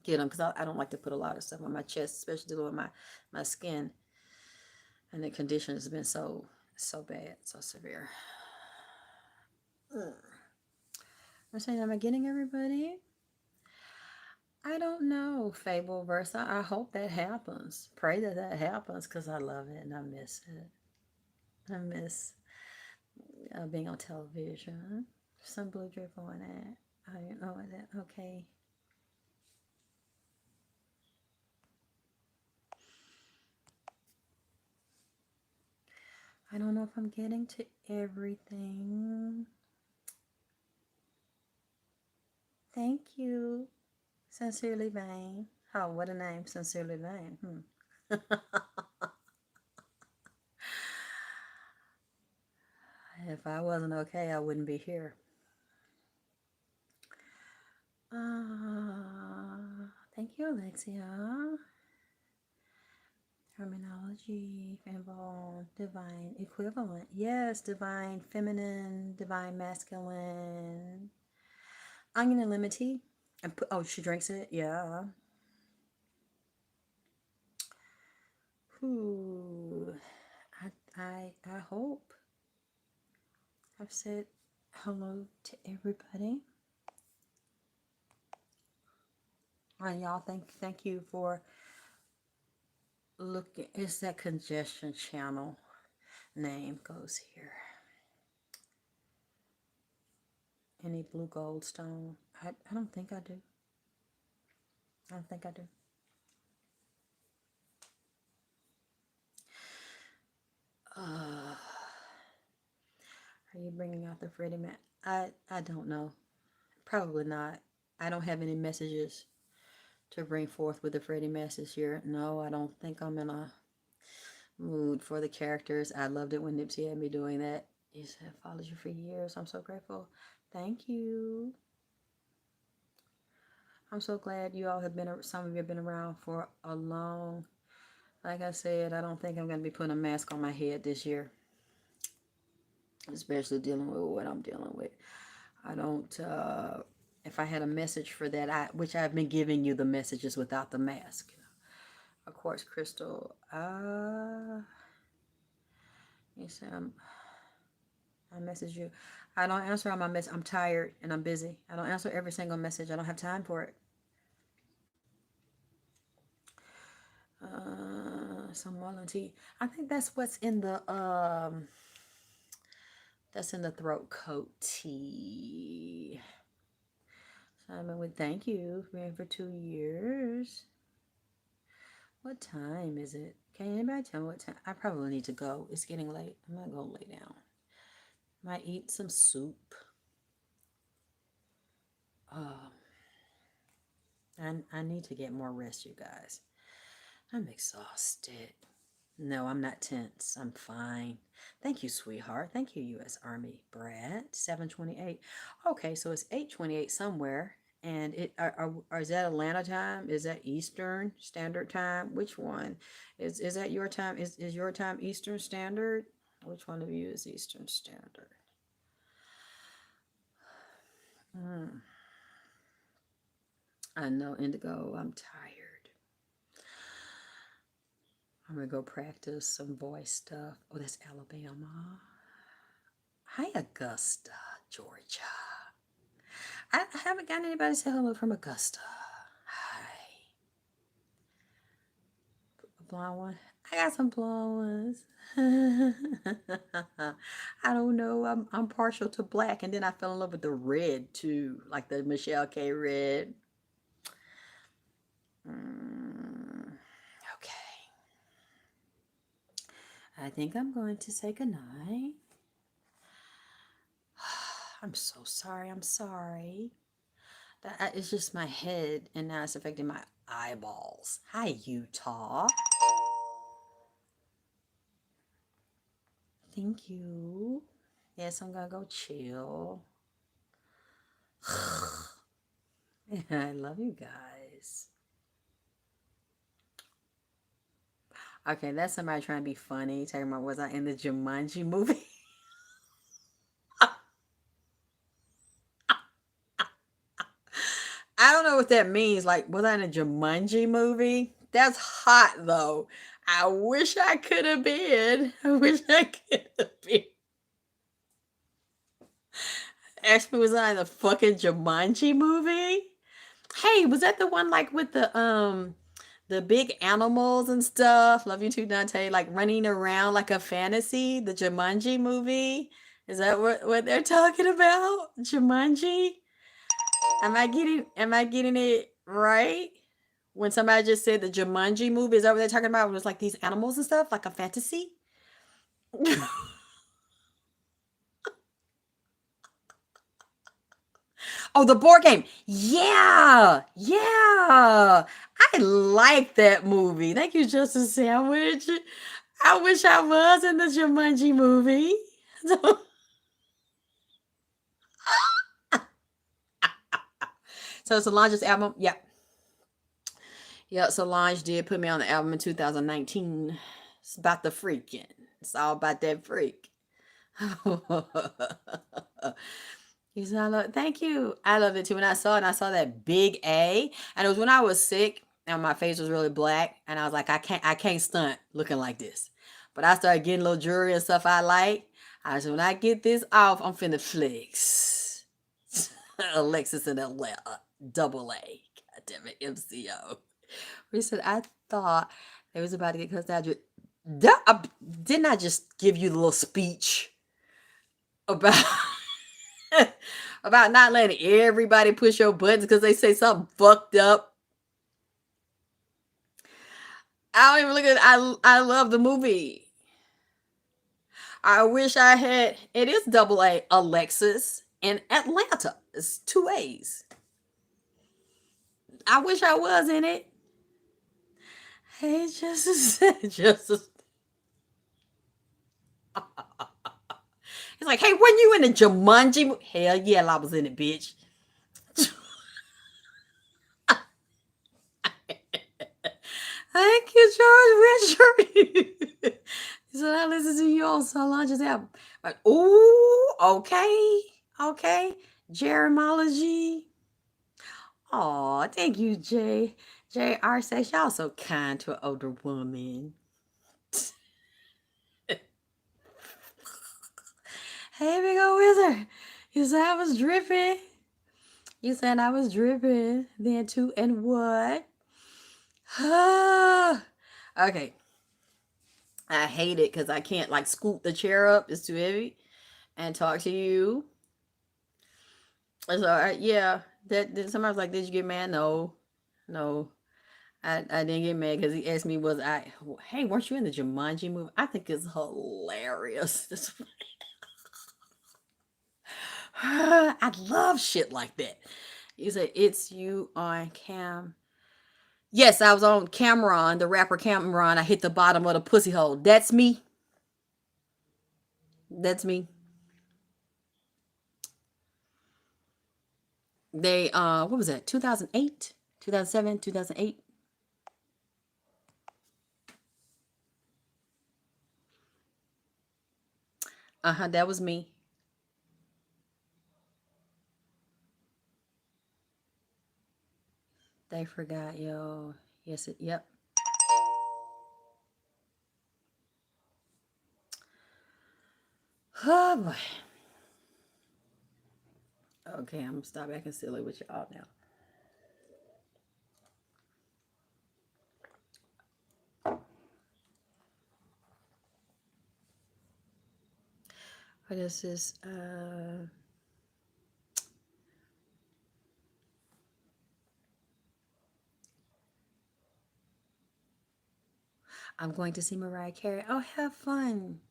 get them, because I don't like to put a lot of stuff on my chest, especially dealing with my skin. And the condition has been so bad, so severe. I'm saying, am I getting everybody? I don't know, Fable Versa. I hope that happens. Pray that happens, because I love it and I miss it. I miss being on television. Some blue drip on it. I don't know what that. Okay. I don't know if I'm getting to everything. Thank you. Sincerely Vain. Oh, what a name. Sincerely Vain. If I wasn't okay, I wouldn't be here. Thank you, Alexia. Terminology involved divine equivalent. Yes, divine feminine, divine masculine. Onion and lemon tea. And put, oh, she drinks it. Yeah. Ooh, I hope I've said hello to everybody. And y'all, thank you for looking. It's that congestion channel name goes here. Any blue gold stone? I don't think I do. I don't think I do. Are you bringing out the Freddie Mac? I don't know. Probably not. I don't have any messages to bring forth with the Freddie message here. No, I don't think I'm in a mood for the characters. I loved it when Nipsey had me doing that. He said, "I've followed you for years. I'm so grateful." Thank you. I'm so glad you all have been, some of you have been around for a long, like I said, I don't think I'm going to be putting a mask on my head this year. Especially dealing with what I'm dealing with. I don't, if I had a message for that, which I've been giving you the messages without the mask. Of course, Crystal, you said, I message you. I don't answer all my messages. I'm tired and I'm busy. I don't answer every single message. I don't have time for it. Some Marlin tea. I think that's what's in the that's in the throat coat tea. Simon would thank you. Ran for 2 years. What time is it? Can anybody tell me what time? I probably need to go. It's getting late. I'm gonna go lay down. Might eat some soup. I need to get more rest, you guys. I'm exhausted. No, I'm not tense. I'm fine. Thank you, sweetheart. Thank you, U.S. Army Brad. 7:28. Okay, so it's 8:28 somewhere. And is that Atlanta time? Is that Eastern Standard Time? Which one? Is that your time? Is your time Eastern Standard? Which one of you is Eastern Standard? I know, Indigo, I'm tired. I'm gonna go practice some voice stuff. Oh, that's Alabama. Hi, Augusta, Georgia. I haven't gotten anybody to say hello from Augusta. Hi. A blonde one. I got some blonde ones. I don't know. I'm partial to black, and then I fell in love with the red too, like the Michelle K red. Okay. I think I'm going to say goodnight. I'm so sorry. I'm sorry. It's just my head, and now it's affecting my eyeballs. Hi, Utah. Thank you. Yes, I'm gonna go chill. I love you guys. Okay, that's somebody trying to be funny. Talking about, was I in the Jumanji movie? I don't know what that means. Like, was I in a Jumanji movie? That's hot though. I wish I could have been. I wish I could have been. Ask me, was I in the fucking Jumanji movie? Hey, was that the one like with the big animals and stuff? Love you too, Dante. Like running around like a fantasy, the Jumanji movie. Is that what they're talking about? Jumanji? Am I getting it right? When somebody just said the Jumanji movie, is that what they're talking about? It was like these animals and stuff, like a fantasy? Oh, the board game. Yeah. Yeah. I like that movie. Thank you, Justice Sandwich. I wish I was in the Jumanji movie. So Solange's album, yeah. Yeah, Solange did put me on the album in 2019. It's about the freaking. It's all about that freak. You said I love, thank you. I love it too. When I saw it, and I saw that big A, and it was when I was sick and my face was really black, and I was like, I can't stunt looking like this. But I started getting little jewelry and stuff I like. I said, when I get this off, I'm finna flex. Alexyss and Atlanta, double A. God damn it, MCO. We said, I thought it was about to get cussed out. Didn't I just give you the little speech about about not letting everybody push your buttons because they say something fucked up? I don't even look at it. I love the movie. I wish I had. It is double A, Alexyss in Atlanta. It's two A's. I wish I was in it. Hey, Justice. Justice. It's like, hey, when you in the Jumanji? Hell yeah, I was in it, bitch. Thank you, George Richard. So I listen to you on Solange's album. Like, ooh, okay, okay. Jeremology. Oh, thank you, Jay. J.R. says y'all so kind to an older woman. Hey, big old wizard. You said I was dripping. You said I was dripping. Then too, and what? Okay. I hate it because I can't like scoop the chair up. It's too heavy. And talk to you. So yeah, that somebody's like, did you get mad? No, no, I didn't get mad because he asked me, was I? Hey, weren't you in the Jumanji movie? I think it's hilarious. I love shit like that. You say it's you on cam. Yes, I was on Cameron, the rapper Cameron. I hit the bottom of the pussy hole. That's me. That's me. They what was that? 2008, 2007, 2008. Uh-huh, that was me. They forgot, yo. Yes, yep. Oh boy. Okay, I'm gonna stop acting silly with y'all now. What is this? I'm going to see Mariah Carey. Oh, have fun.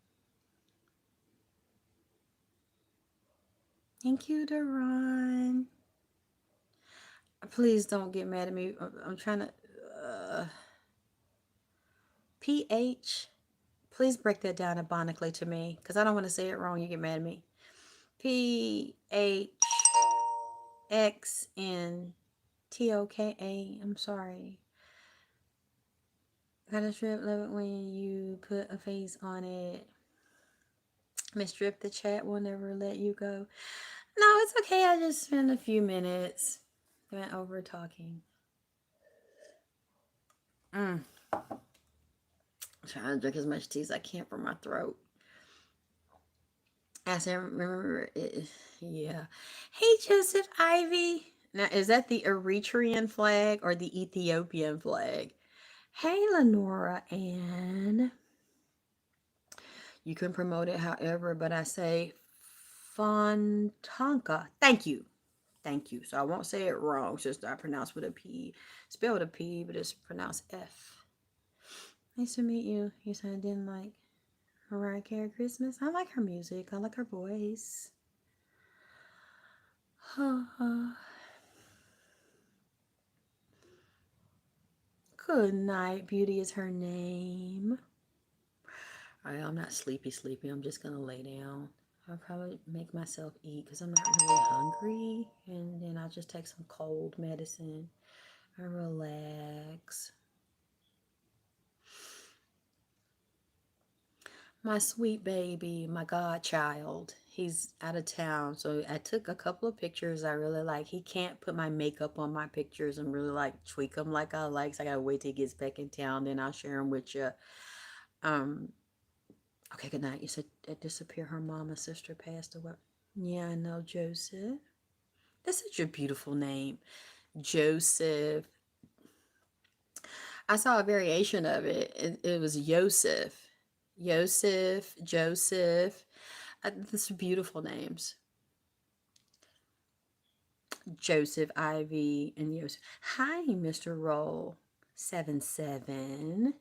Thank you, Deron. Please don't get mad at me. I'm trying to. PH. Please break that down abonically to me because I don't want to say it wrong. You get mad at me. PHXNTOKA. I'm sorry. Got a strip, love it when you put a face on it. Miss Strip, the chat will never let you go. No, it's okay. I just spent a few minutes. Went over talking. I'm trying to drink as much tea as I can from my throat. I said, remember it. Yeah. Hey, Joseph Ivy. Now, is that the Eritrean flag or the Ethiopian flag? Hey, Lenora Ann. You can promote it however, but I say Fontanka. Thank you. Thank you. So I won't say it wrong. It's just I pronounce with a P. Spelled a P, but it's pronounced F. Nice to meet you. You said I didn't like Mariah Carey Christmas. I like her music. I like her voice. Good night. Beauty is her name. I'm not sleepy. I'm just going to lay down. I'll probably make myself eat because I'm not really hungry. And then I'll just take some cold medicine and relax. My sweet baby, my godchild, he's out of town. So I took a couple of pictures I really like. He can't put my makeup on my pictures and really like tweak them like I like. So I gotta wait till he gets back in town. Then I'll share them with you. Okay, good night. You said at disappear her mom and sister passed away. Yeah, I know, Joseph. That's such a beautiful name. Joseph. I saw a variation of it. It was Yosef. Joseph. These are beautiful names. Joseph, Ivy, and Yosef. Hi, Mr. Roll 77.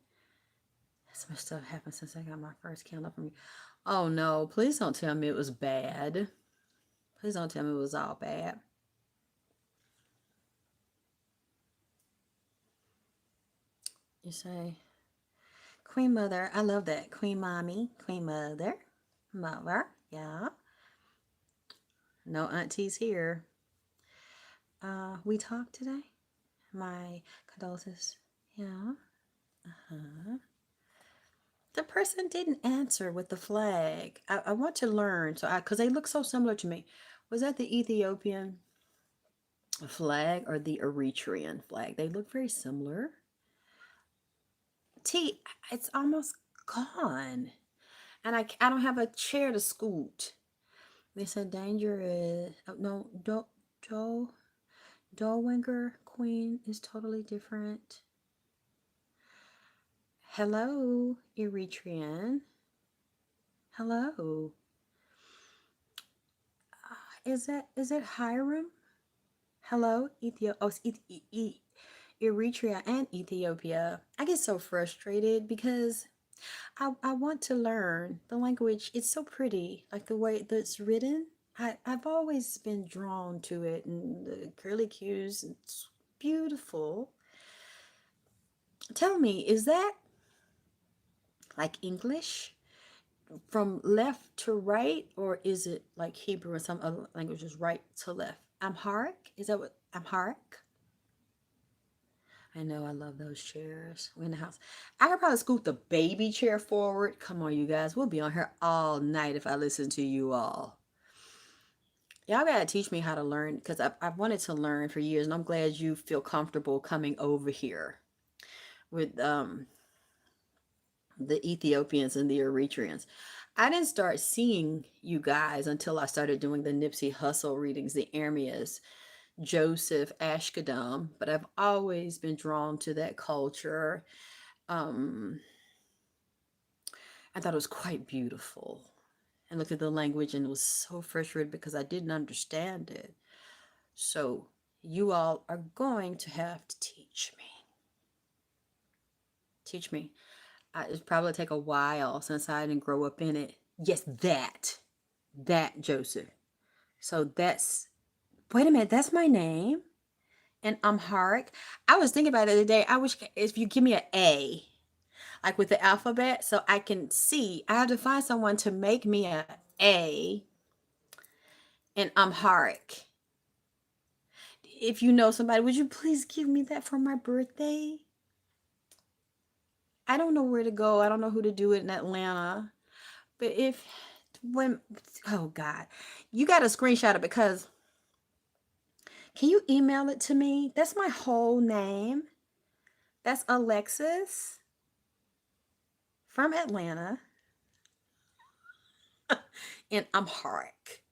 So much stuff happened since I got my first count up from you. Oh no, please don't tell me it was bad. Please don't tell me it was all bad. You say, Queen Mother. I love that. Queen Mommy, Queen Mother, Mother. Yeah. No aunties here. We talked today. My condolences. Yeah. The person didn't answer with the flag. I want to learn. So because they look so similar to me. Was that the Ethiopian flag or the Eritrean flag? They look very similar. It's almost gone. And I don't have a chair to scoot. They said danger is, oh, no, Dolwinger Queen is totally different. Hello, Eritrean. Hello. Is it Hiram? Hello, Ethiopia. Oh, it's Eritrea and Ethiopia. I get so frustrated because I want to learn the language. It's so pretty, like the way that's written. I've always been drawn to it, and the curly cues. It's beautiful. Tell me, is that like English from left to right, or is it like Hebrew and some other languages right to left? Amharic? Is that what Amharic? I know I love those chairs. We're in the house. I could probably scoot the baby chair forward. Come on, you guys. We'll be on here all night if I listen to you all. Y'all gotta teach me how to learn, because I've wanted to learn for years, and I'm glad you feel comfortable coming over here with the Ethiopians and the Eritreans. I didn't start seeing you guys until I started doing the Nipsey Hussle readings, the Ermias, Joseph, Ashkadam, but I've always been drawn to that culture. Um, I thought it was quite beautiful. And looked at the language and it was so frustrated because I didn't understand it. So you all are going to have to teach me. Teach me. It's probably take a while since I didn't grow up in it. Yes, that Joseph. So that's, wait a minute, that's my name in Amharic. I was thinking about it the other day. I wish if you give me an A, like with the alphabet, so I can see. I have to find someone to make me a A in Amharic. If you know somebody, would you please give me that for my birthday? I don't know where to go. I don't know who to do it in Atlanta. But if when oh God, you got to screenshot it, because can you email it to me? That's my whole name. That's Alexyss from Atlanta in Amharic.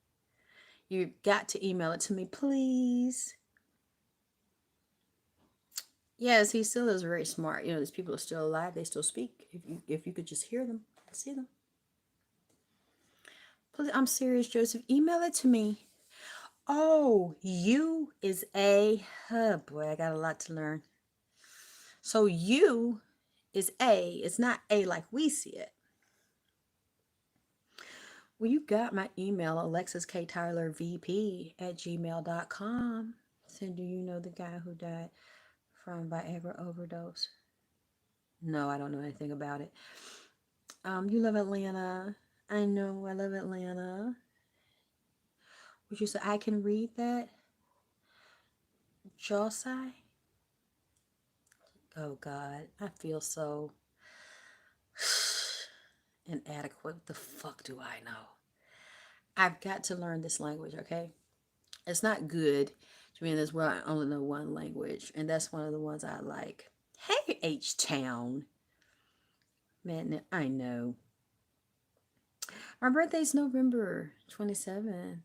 You got to email it to me, please. Yes, he still is very smart. You know, these people are still alive. They still speak. If you could just hear them, see them. Please, I'm serious, Joseph. Email it to me. Oh, you is a, oh boy, I got a lot to learn. So you is A. It's not A like we see it. Well, you got my email, Alexyss K Tylor VP at gmail.com. So do you know the guy who died from Viagra overdose? No, I don't know anything about it. You love Atlanta. I know I love Atlanta. Would you say I can read that? Josai? Oh God, I feel so inadequate. What the fuck do I know? I've got to learn this language, okay? It's not good to be in this world. I only know one language, and that's one of the ones I like. Hey, H Town. Man, I know. My birthday's November 27th.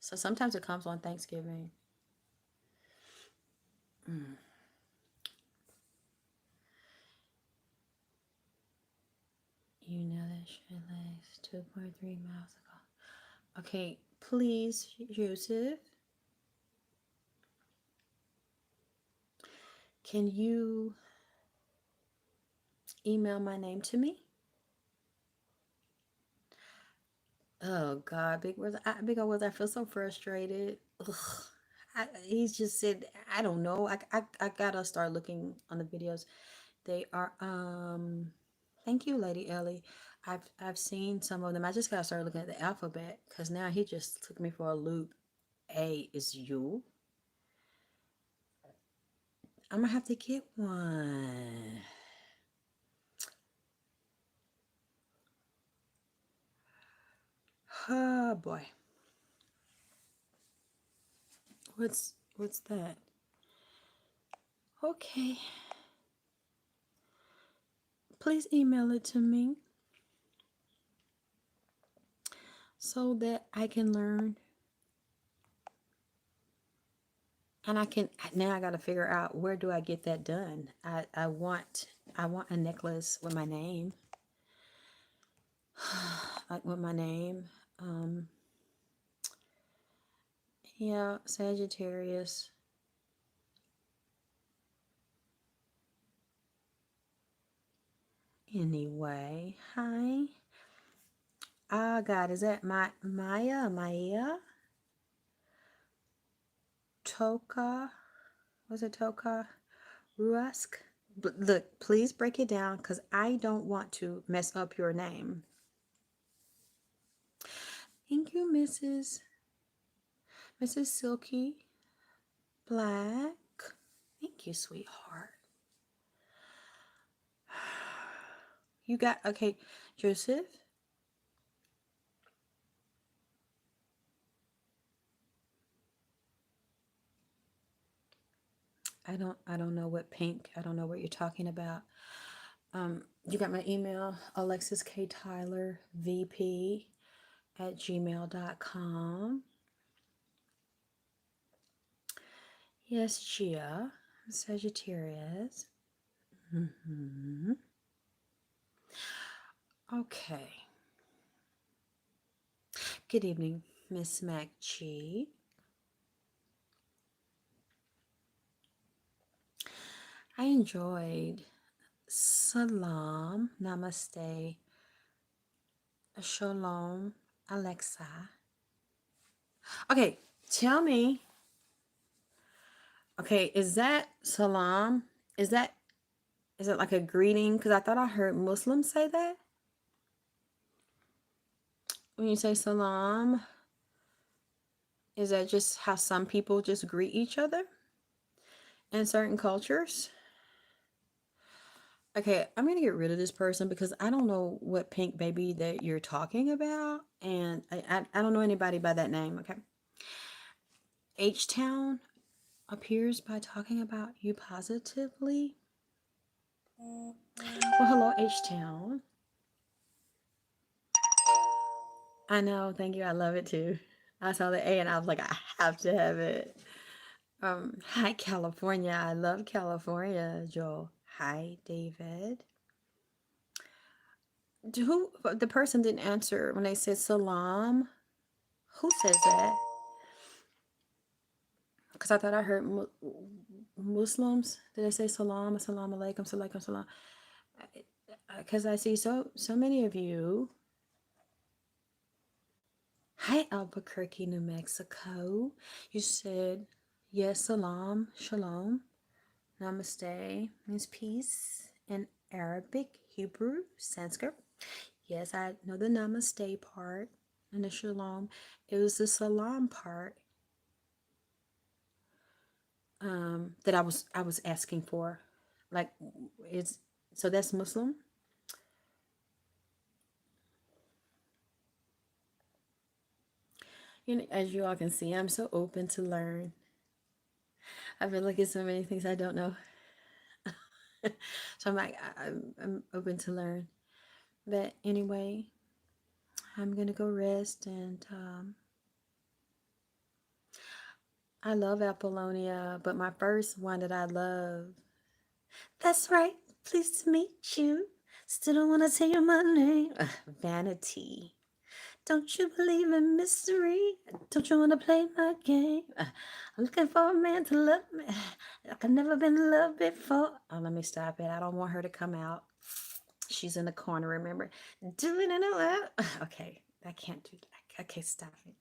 So sometimes it comes on Thanksgiving. Mm. You know that shit lays 2.3 miles ago. Okay, please, Joseph. Can you email my name to me? Oh God, big words. Big old words. I feel so frustrated. Ugh. He's just said, I don't know. I gotta start looking on the videos. They are thank you, Lady Ellie. I've seen some of them. I just gotta start looking at the alphabet, because now he just took me for a loop. A is you. I'm gonna have to get one. Oh boy. What's that? Okay. Please email it to me so that I can learn. And I can now, I got to figure out, where do I get that done? I want a necklace with my name. Like with my name. Yeah, Sagittarius. Anyway, hi. Ah, God, is that Maya? Toka? Was it Toka? Ruask? Look, please break it down, because I don't want to mess up your name. Thank you, Mrs. Silky Black. Thank you, sweetheart. You got, okay, Joseph. I don't know what pink. I don't know what you're talking about. You got my email, Alexyss K Tylor VP at gmail.com. Yes, Gia, Sagittarius. Okay. Good evening, Miss MacG. I enjoyed Salam, Namaste, Shalom, Alexa. Okay, tell me. Okay, is that Salam? Is it like a greeting? Because I thought I heard Muslims say that. When you say Salam, is that just how some people just greet each other in certain cultures? Okay, I'm gonna get rid of this person because I don't know what pink baby that you're talking about, and I don't know anybody by that name. Okay, H-Town appears by talking about you positively. Well, hello, H-Town. I know, thank you. I love it too. I saw the A and I was like, I have to have it. Hi, California. I love California, Joel. Hi, David. Who the person didn't answer when they said salam? Who says that? Because I thought I heard Muslims. Did they say salam? Assalamu alaikum, salaikum salam. Because I see so many of you. Hi, Albuquerque, New Mexico. You said yes, salam, shalom, namaste means peace in Arabic, Hebrew, Sanskrit. Yes, I know the namaste part and the shalom. It was the salam part that I was asking for. Like, it's so that's Muslim. You know, as you all can see, I'm so open to learn. I feel like it's so many things I don't know. So I'm like, I'm open to learn. But anyway, I'm gonna go rest, and I love Apollonia, but my first one that I love. That's right. Pleased to meet you. Still don't wanna tell you my name. Vanity. Don't you believe in mystery? Don't you wanna play my game? I'm looking for a man to love me. Like I've never been in love before. Oh, let me stop it. I don't want her to come out. She's in the corner, remember? Do it in a lap. Okay, I can't do that. Okay, stop it.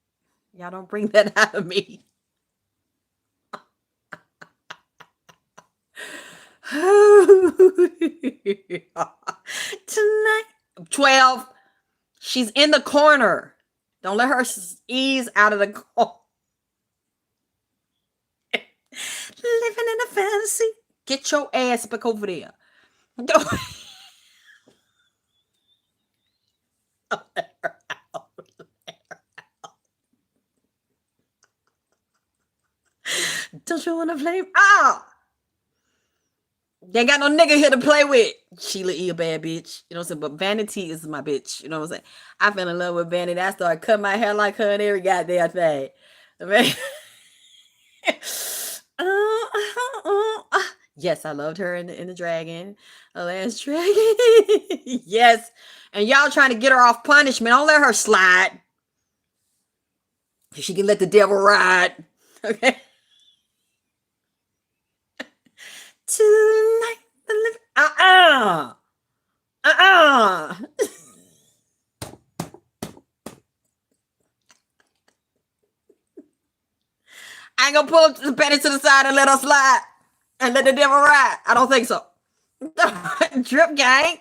Y'all don't bring that out of me. Tonight, 12. She's in the corner. Don't let her ease out of the corner. Living in a fantasy. Get your ass back over there. Don't let her out. Don't you want to play? Ah! They ain't got no nigga here to play with. Sheila E a bad bitch. You know what I'm saying? But Vanity is my bitch. You know what I'm saying? I fell in love with Vanity. I started cutting my hair like her and every goddamn thing. Yes, I loved her in the dragon. The last dragon. Yes. And y'all trying to get her off punishment. Don't let her slide. She can let the devil ride. Okay. Tonight. Uh-uh. Uh-uh. I ain't gonna pull up the penny to the side and let her slide and let the devil ride. I don't think so. Drip gang.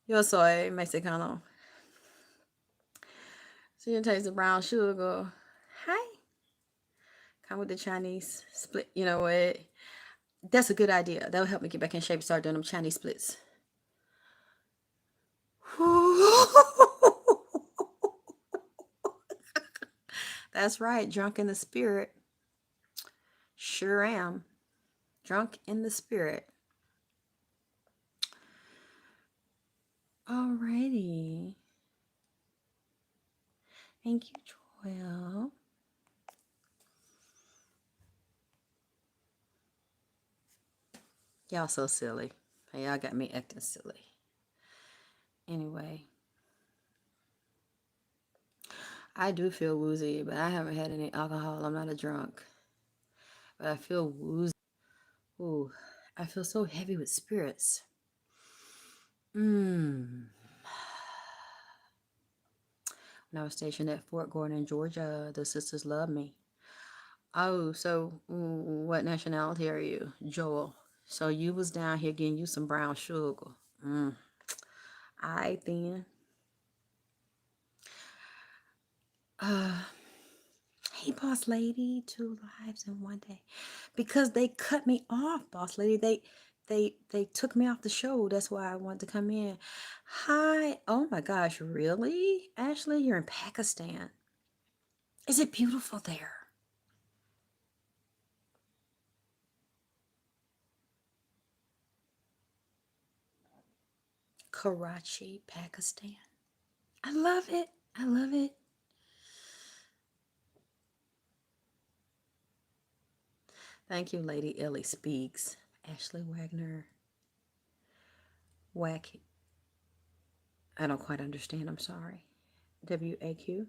Yo soy Mexicano. So you taste the brown sugar. Hi. Come with the Chinese split. You know what? That's a good idea. That'll help me get back in shape and start doing them Chinese splits. That's right, drunk in the spirit. Sure am. Drunk in the spirit. Alrighty. Thank you, Joel. Y'all so silly. Y'all got me acting silly. Anyway. I do feel woozy, but I haven't had any alcohol. I'm not a drunk. But I feel woozy. Ooh, I feel so heavy with spirits. When I was stationed at Fort Gordon, Georgia, the sisters loved me. Oh, so what nationality are you? Joel. So you was down here getting you some brown sugar. Alright then. Hey, boss lady, 2 lives in 1 day. Because they cut me off, boss lady. They took me off the show. That's why I wanted to come in. Hi. Oh my gosh, really? Ashley, you're in Pakistan. Is it beautiful there? Karachi, Pakistan. I love it. I love it. Thank you, Lady Ellie Speaks. Ashley Wagner. Wack. I don't quite understand. I'm sorry. WAQ.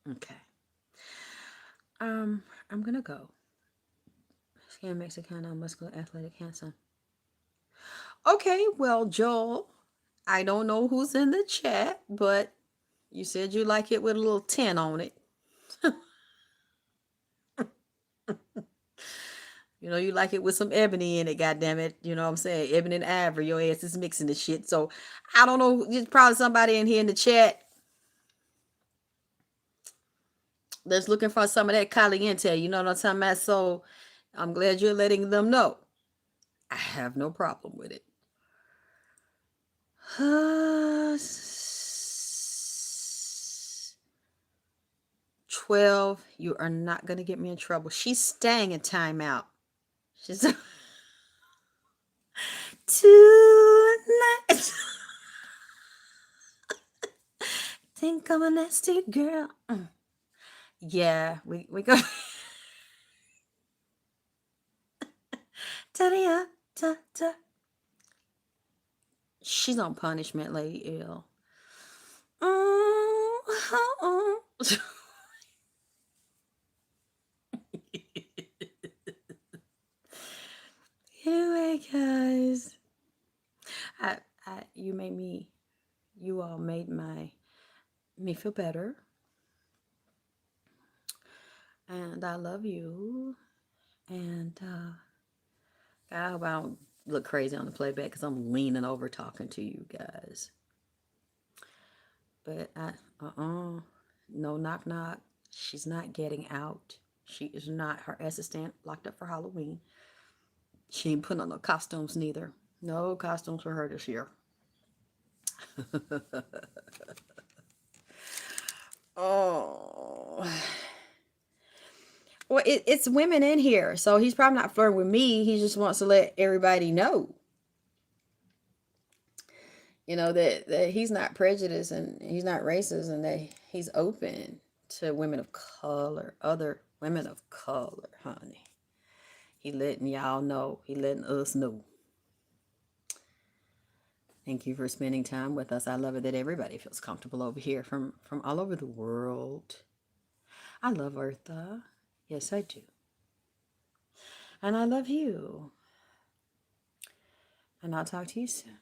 Okay. I'm gonna go. Scan Mexicano, muscular, athletic, handsome. Okay, well, Joel, I don't know who's in the chat, but you said you like it with a little 10 on it. You know, you like it with some ebony in it, goddammit. You know what I'm saying? Ebony and ivory, your ass is mixing the shit. So, I don't know. There's probably somebody in here in the chat that's looking for some of that caliente. You know what I'm talking about? So, I'm glad you're letting them know. I have no problem with it. 12, you are not going to get me in trouble. She's staying in timeout. She's tonight. Think I'm a nasty girl. Yeah, we go. She's on punishment, Lady L. Anyway, guys, you all made me feel better, and I love you, and I hope I don't look crazy on the playback because I'm leaning over talking to you guys. But no knock knock. She's not getting out. She is not. Her assistant locked up for Halloween. She ain't putting on no costumes neither. No costumes for her this year. Oh. Well, it's women in here, so he's probably not flirting with me. He just wants to let everybody know, you know, that he's not prejudiced and he's not racist, and that he's open to women of color, other women of color, honey. He letting y'all know. He letting us know. Thank you for spending time with us. I love it that everybody feels comfortable over here from all over the world. I love Eartha. Yes, I do. And I love you. And I'll talk to you soon.